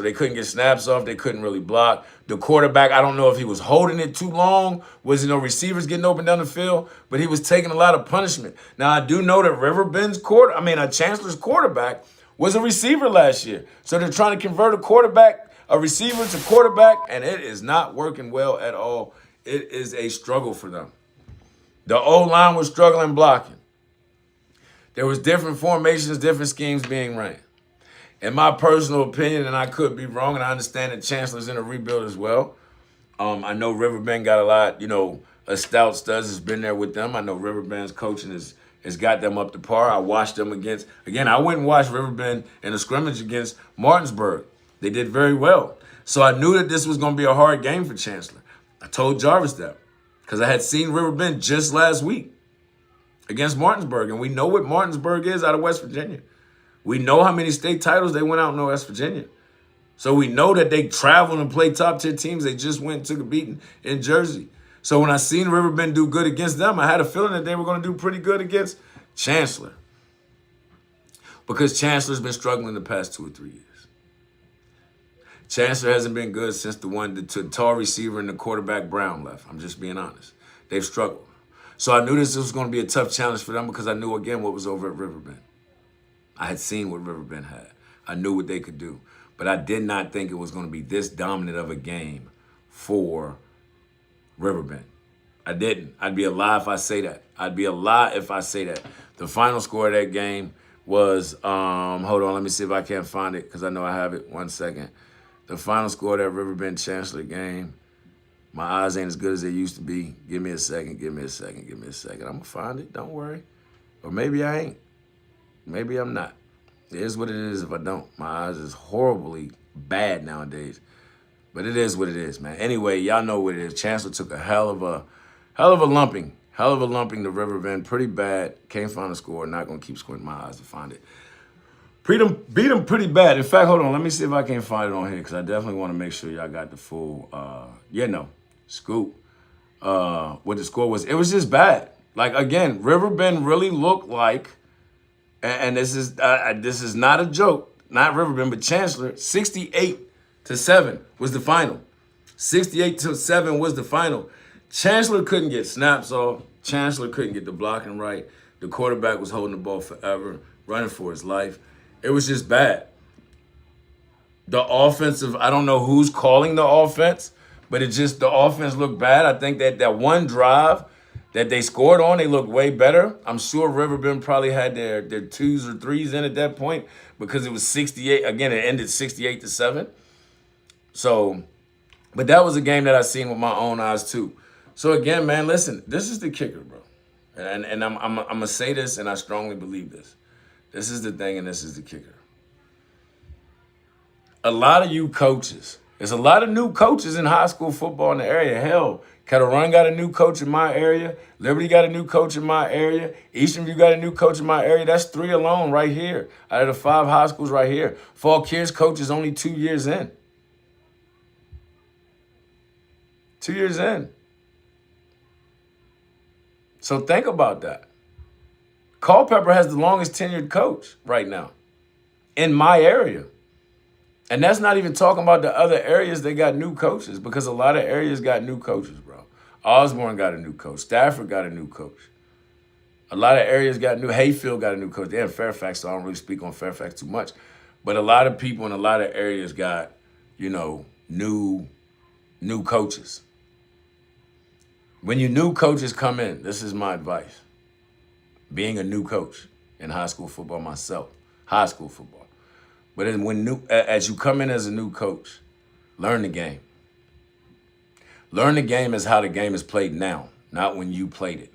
They couldn't get snaps off. They couldn't really block. The quarterback, I don't know if he was holding it too long. Was there no receivers getting open down the field? But he was taking a lot of punishment. Now, I do know that Chancellor's quarterback was a receiver last year. So they're trying to convert a receiver to quarterback, and it is not working well at all. It is a struggle for them. The O-line was struggling blocking. There was different formations, different schemes being ran. In my personal opinion, and I could be wrong, and I understand that Chancellor's in a rebuild as well. I know Riverbend got a lot, a stout studs has been there with them. I know Riverbend's coaching has got them up to par. I watched them I went and watched Riverbend in a scrimmage against Martinsburg. They did very well. So I knew that this was going to be a hard game for Chancellor. I told Jarvis that because I had seen Riverbend just last week against Martinsburg, and we know what Martinsburg is out of West Virginia. We know how many state titles they went out in West Virginia. So we know that they travel and play top-tier teams. They just went and took a beating in Jersey. So when I seen Riverbend do good against them, I had a feeling that they were going to do pretty good against Chancellor. Because Chancellor's been struggling the past 2 or 3 years. Chancellor hasn't been good since the tall receiver and the quarterback Brown left. I'm just being honest. They've struggled. So I knew this was going to be a tough challenge for them because I knew, again, what was over at Riverbend. I had seen what Riverbend had. I knew what they could do. But I did not think it was going to be this dominant of a game for Riverbend. I didn't. I'd be a lie if I say that. I'd be a lie if I say that. The final score of that game was, hold on, let me see if I can't find it because I know I have it. 1 second. The final score of that Riverbend Chancellor game, my eyes ain't as good as they used to be. Give me a second, give me a second, give me a second. I'm going to find it, don't worry. Or maybe I ain't. Maybe I'm not. It is what it is if I don't. My eyes is horribly bad nowadays. But it is what it is, man. Anyway, y'all know what it is. Chancellor took a hell of a lumping. Hell of a lumping to Riverbend. Pretty bad. Can't find a score. Not going to keep squinting my eyes to find it. Beat them pretty bad. In fact, hold on. Let me see if I can find it on here because I definitely want to make sure y'all got the full, scoop. What the score was. It was just bad. Like, again, Riverbend really looked like, and this is not a joke, not Riverbend, but Chancellor, 68-7 was the final. 68-7 was the final. Chancellor couldn't get snaps off. Chancellor couldn't get the blocking right. The quarterback was holding the ball forever, running for his life. It was just bad. The offensive, I don't know who's calling the offense, but the offense looked bad. I think that one drive that they scored on, they looked way better. I'm sure Riverbend probably had their 2s or 3s in at that point because it was 68. Again, it ended 68-7. So, but that was a game that I seen with my own eyes too. So again, man, listen, this is the kicker, bro. And I'm gonna say this, and I strongly believe this. This is the thing, and this is the kicker. A lot of you coaches, there's a lot of new coaches in high school football in the area. Hell, Kettle Run got a new coach in my area. Liberty got a new coach in my area. Eastern View got a new coach in my area. That's 3 alone right here out of the 5 high schools right here. Fall Kids coach is only 2 years in. 2 years in. So think about that. Culpeper has the longest tenured coach right now in my area. And that's not even talking about the other areas that got new coaches because a lot of areas got new coaches, bro. Osborne got a new coach. Stafford got a new coach. A lot of areas got new. Hayfield got a new coach. They're in Fairfax, so I don't really speak on Fairfax too much. But a lot of people in a lot of areas got, new coaches. When your new coaches come in, this is my advice. Being a new coach in high school football myself, high school football. But as you come in as a new coach, learn the game. Learn the game as how the game is played now, not when you played it.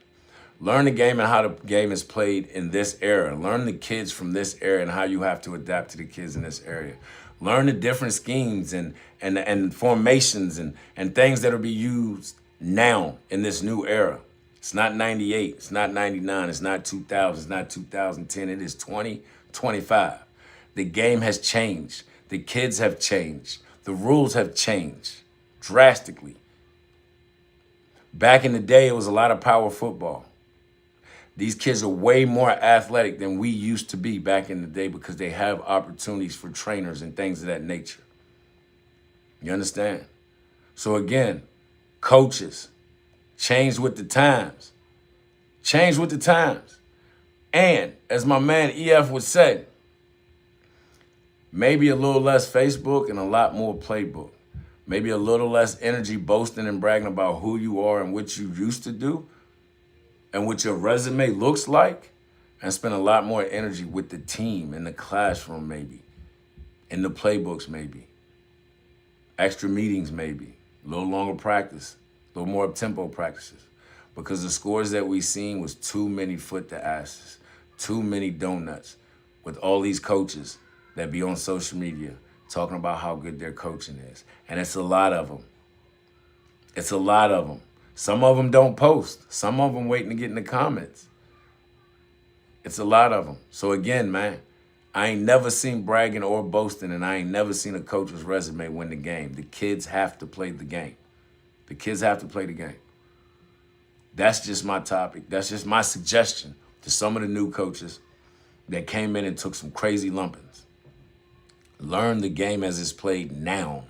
Learn the game and how the game is played in this era. Learn the kids from this era and how you have to adapt to the kids in this area. Learn the different schemes and formations and things that will be used now in this new era. It's not 98, it's not 99, it's not 2000, it's not 2010, it is 2025. The game has changed. The kids have changed. The rules have changed drastically. Back in the day, it was a lot of power football. These kids are way more athletic than we used to be back in the day because they have opportunities for trainers and things of that nature. You understand? So again, coaches, change with the times. Change with the times. And as my man EF would say, maybe a little less Facebook and a lot more playbook. Maybe a little less energy boasting and bragging about who you are and what you used to do and what your resume looks like, and spend a lot more energy with the team in the classroom maybe, in the playbooks maybe, extra meetings maybe, a little longer practice, a little more up-tempo practices. Because the scores that we seen was too many foot to asses, too many donuts with all these coaches that be on social media talking about how good their coaching is. And it's a lot of them. It's a lot of them. Some of them don't post. Some of them waiting to get in the comments. It's a lot of them. So again, man, I ain't never seen bragging or boasting, and I ain't never seen a coach's resume win the game. The kids have to play the game. The kids have to play the game. That's just my topic. That's just my suggestion to some of the new coaches that came in and took some crazy lumpings. Learn the game as it's played now,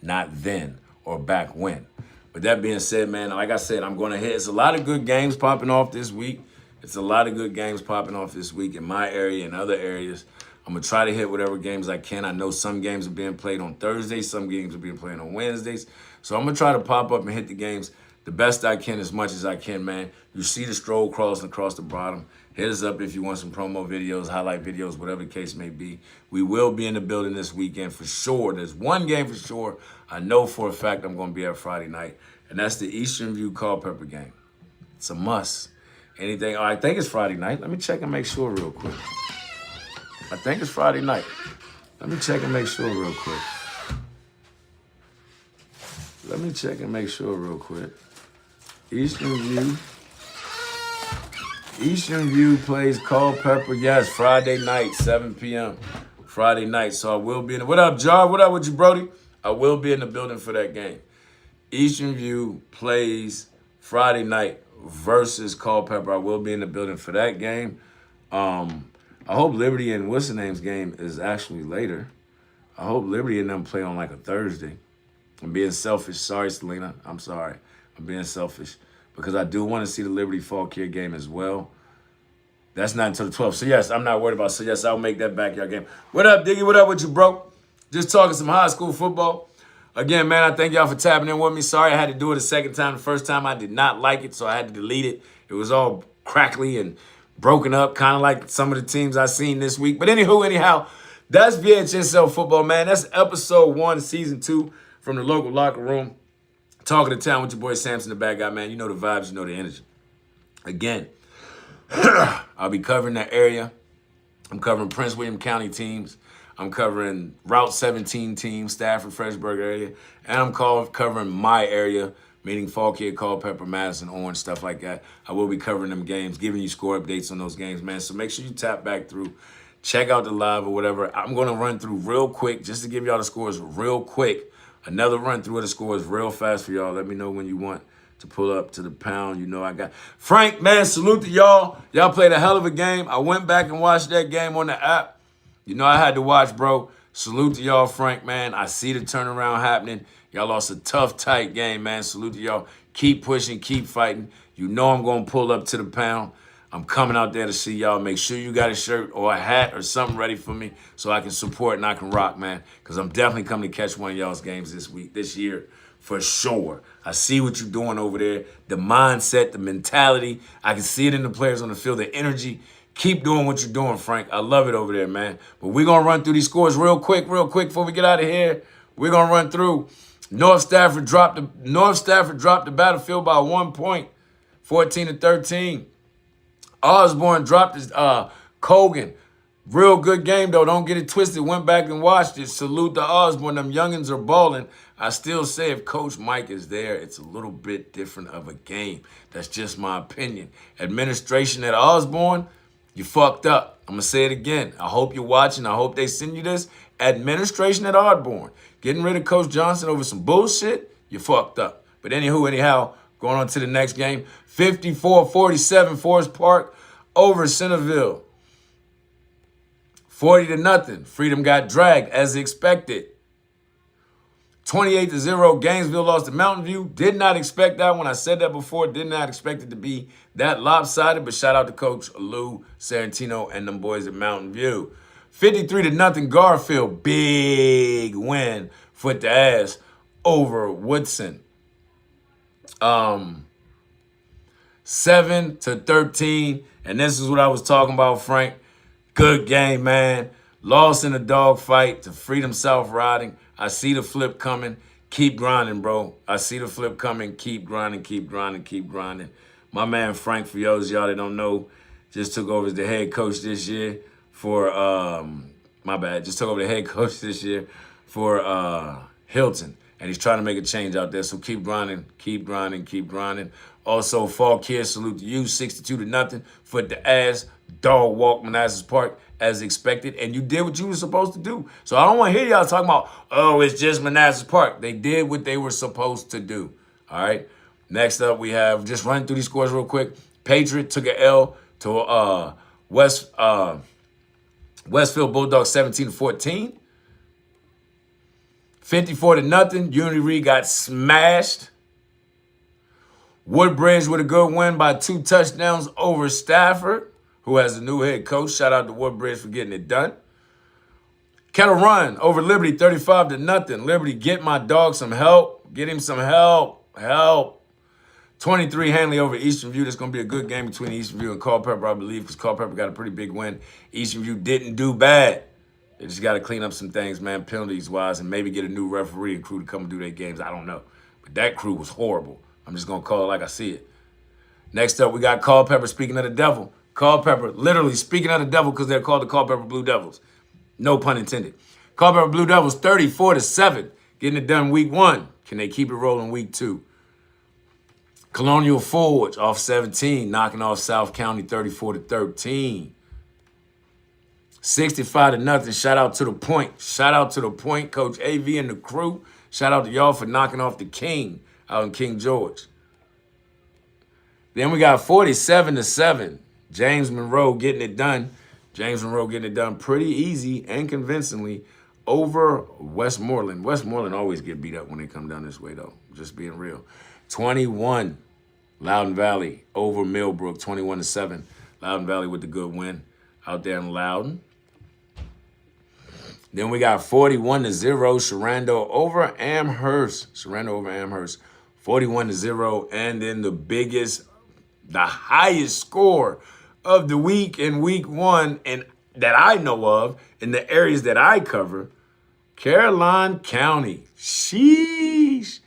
not then or back when. But that being said, man, like I said, I'm going to hit. It's a lot of good games popping off this week. It's a lot of good games popping off this week in my area and other areas. I'm going to try to hit whatever games I can. I know some games are being played on Thursdays. Some games are being played on Wednesdays. So I'm going to try to pop up and hit the games the best I can, as much as I can, man. You see the stroll crawling across the bottom. Hit us up if you want some promo videos, highlight videos, whatever the case may be. We will be in the building this weekend for sure. There's one game for sure I know for a fact I'm going to be at Friday night, and that's the Eastern View Culpeper game. It's a must. Anything? Oh, I think it's Friday night. Let me check and make sure real quick. I think it's Friday night. Let me check and make sure real quick. Let me check and make sure real quick. Eastern View plays Culpeper. Yes, Friday night, 7 p.m. Friday night. So I will be in. What up, Jar? What up with you, Brody? I will be in the building for that game. Eastern View plays Friday night versus Culpeper. I will be in the building for that game. I hope Liberty and what's the name's game is actually later. I hope Liberty and them play on like a Thursday. I'm being selfish. Sorry, Selena. I'm sorry. I'm being selfish because I do want to see the Liberty Fall Kid game as well. That's not until the 12th. So, yes, I'm not worried about it. So, yes, I'll make that backyard game. What up, Diggy? What up with you, bro? Just talking some high school football. Again, man, I thank y'all for tapping in with me. Sorry I had to do it a second time. The first time I did not like it, so I had to delete it. It was all crackly and broken up, kind of like some of the teams I seen this week. But anyhow, that's VHSL football, man. That's episode 1, season 2 from the local locker room. Talking to town with your boy Samson, the bad guy, man. You know the vibes, you know the energy. Again, I'll be covering that area. I'm covering Prince William County teams. I'm covering Route 17 teams, Stafford, Fredericksburg area. And I'm covering my area, meaning Fall Kid, Culpeper, Madison, Orange, stuff like that. I will be covering them games, giving you score updates on those games, man. So make sure you tap back through. Check out the live or whatever. I'm going to run through real quick just to give y'all the scores real quick. Another run through of the scores real fast for y'all. Let me know when you want to pull up to the pound. You know I got Frank, man, salute to y'all. Y'all played a hell of a game. I went back and watched that game on the app. You know I had to watch, bro. Salute to y'all, Frank, man. I see the turnaround happening. Y'all lost a tough, tight game, man. Salute to y'all. Keep pushing, keep fighting. You know I'm going to pull up to the pound. I'm coming out there to see y'all. Make sure you got a shirt or a hat or something ready for me so I can support and I can rock, man. Because I'm definitely coming to catch one of y'all's games this year, for sure. I see what you're doing over there. The mindset, the mentality. I can see it in the players on the field, the energy. Keep doing what you're doing, Frank. I love it over there, man. But we're going to run through these scores real quick before we get out of here. We're going to run through. North Stafford dropped the Battlefield by 1 point, 14-13. Osborne dropped his Colgan. Real good game, though. Don't get it twisted. Went back and watched it. Salute to Osborne. Them youngins are balling. I still say if Coach Mike is there, it's a little bit different of a game. That's just my opinion. Administration at Osborne, you fucked up. I'm going to say it again. I hope you're watching. I hope they send you this. Administration at Osborne. Getting rid of Coach Johnson over some bullshit, you fucked up. But anyhow, going on to the next game. 54-47, Forest Park over Centerville. 40-0. Freedom got dragged as expected. 28-0, Gainesville lost to Mountain View. Did not expect that one. I said that before. Did not expect it to be that lopsided. But shout out to Coach Lou Sarantino and them boys at Mountain View. 53-0, Garfield. Big win. Foot the ass over Woodson. 7-13. And this is what I was talking about, Frank. Good game, man. Lost in a dogfight to Freedom South Riding. I see the flip coming. Keep grinding, bro. I see the flip coming. Keep grinding, keep grinding, keep grinding. My man Frank, for y'all that don't know, just took over as the head coach this year for, just took over the head coach this year for Hilton. And he's trying to make a change out there. So keep grinding, keep grinding, keep grinding. Also, Fall Kids, salute to you. 62-0. Foot the ass. Dog walk Manassas Park as expected. And you did what you were supposed to do. So I don't want to hear y'all talking about, oh, it's just Manassas Park. They did what they were supposed to do. All right. Next up, we have, just running through these scores real quick. Patriot took an L to Westfield Bulldogs 17-14. 54-0. Unity Reed got smashed. Woodbridge with a good win by 2 touchdowns over Stafford, who has a new head coach. Shout out to Woodbridge for getting it done. Kettle Run over Liberty 35-0. Liberty, get my dog some help. Get him some help. Help. 23 Hanley over Eastern View. That's going to be a good game between Eastern View and Culpeper, I believe, because Culpeper got a pretty big win. Eastern View didn't do bad. They just got to clean up some things, man, penalties-wise, and maybe get a new referee and crew to come and do their games. I don't know. But that crew was horrible. I'm just going to call it like I see it. Next up, we got Culpeper, speaking of the devil. Culpeper, literally speaking of the devil because they're called the Culpeper Blue Devils. No pun intended. Culpeper Blue Devils 34-7, getting it done week 1. Can they keep it rolling week 2? Colonial Forge off 17, knocking off South County 34-13. 65-0. Shout out to the Point. Shout out to the Point, Coach AV and the crew. Shout out to y'all for knocking off the King out in King George. Then we got 47-7. James Monroe getting it done. James Monroe getting it done pretty easy and convincingly over Westmoreland. Westmoreland always get beat up when they come down this way, though. Just being real. 21, Loudoun Valley over Millbrook, 21-7. Loudoun Valley with the good win out there in Loudoun. Then we got 41-0, Sharando over Amherst. Sharando over Amherst, 41-0. And then the highest score of the week in week 1, and that I know of in the areas that I cover, Caroline County. Sheesh.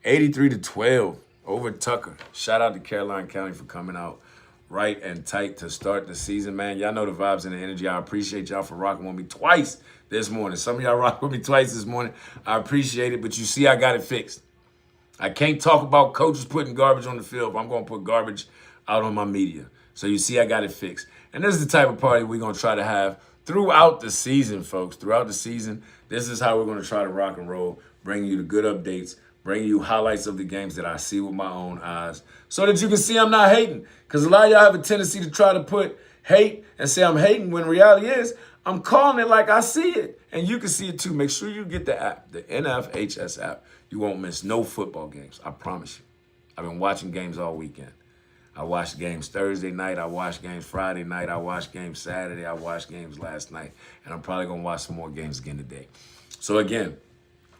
83-12 over Tucker. Shout out to Caroline County for coming out right and tight to start the season, man. Y'all know the vibes and the energy. I appreciate y'all for rocking with me twice this morning. Some of y'all rocked with me twice this morning. I appreciate it, but you see I got it fixed. I can't talk about coaches putting garbage on the field, but I'm going to put garbage out on my media. So you see I got it fixed. And this is the type of party we're going to try to have throughout the season, folks. Throughout the season, this is how we're going to try to rock and roll, bring you the good updates, bring you highlights of the games that I see with my own eyes so that you can see I'm not hating. Because a lot of y'all have a tendency to try to put hate and say I'm hating when reality is I'm calling it like I see it. And you can see it too. Make sure you get the app, the NFHS app. You won't miss no football games. I promise you. I've been watching games all weekend. I watched games Thursday night. I watched games Friday night. I watched games Saturday. I watched games last night. And I'm probably going to watch some more games again today. So again,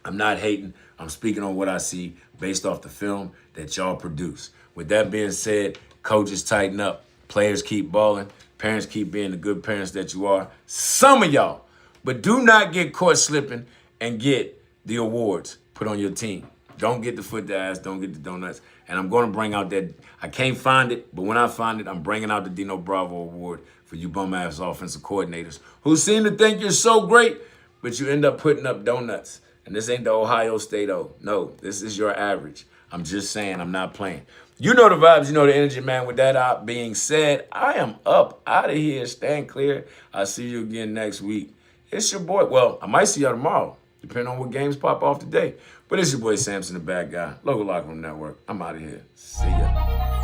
I'm not hating. I'm speaking on what I see based off the film that y'all produce. With that being said, coaches tighten up. Players keep balling. Parents keep being the good parents that you are. Some of y'all. But do not get caught slipping and get the awards put on your team. Don't get the foot the ass. Don't get the donuts. And I'm going to bring out that. I can't find it, but when I find it, I'm bringing out the Dino Bravo Award for you bum-ass offensive coordinators who seem to think you're so great, but you end up putting up donuts. And this ain't the Ohio State O. No, this is your average. I'm just saying, I'm not playing. You know the vibes, you know the energy, man. With that being said, I am up out of here. Stand clear. I'll see you again next week. It's your boy. Well, I might see y'all tomorrow, depending on what games pop off today. But it's your boy Samson, the Bad Guy. Local Locker Room Network. I'm out of here. See ya.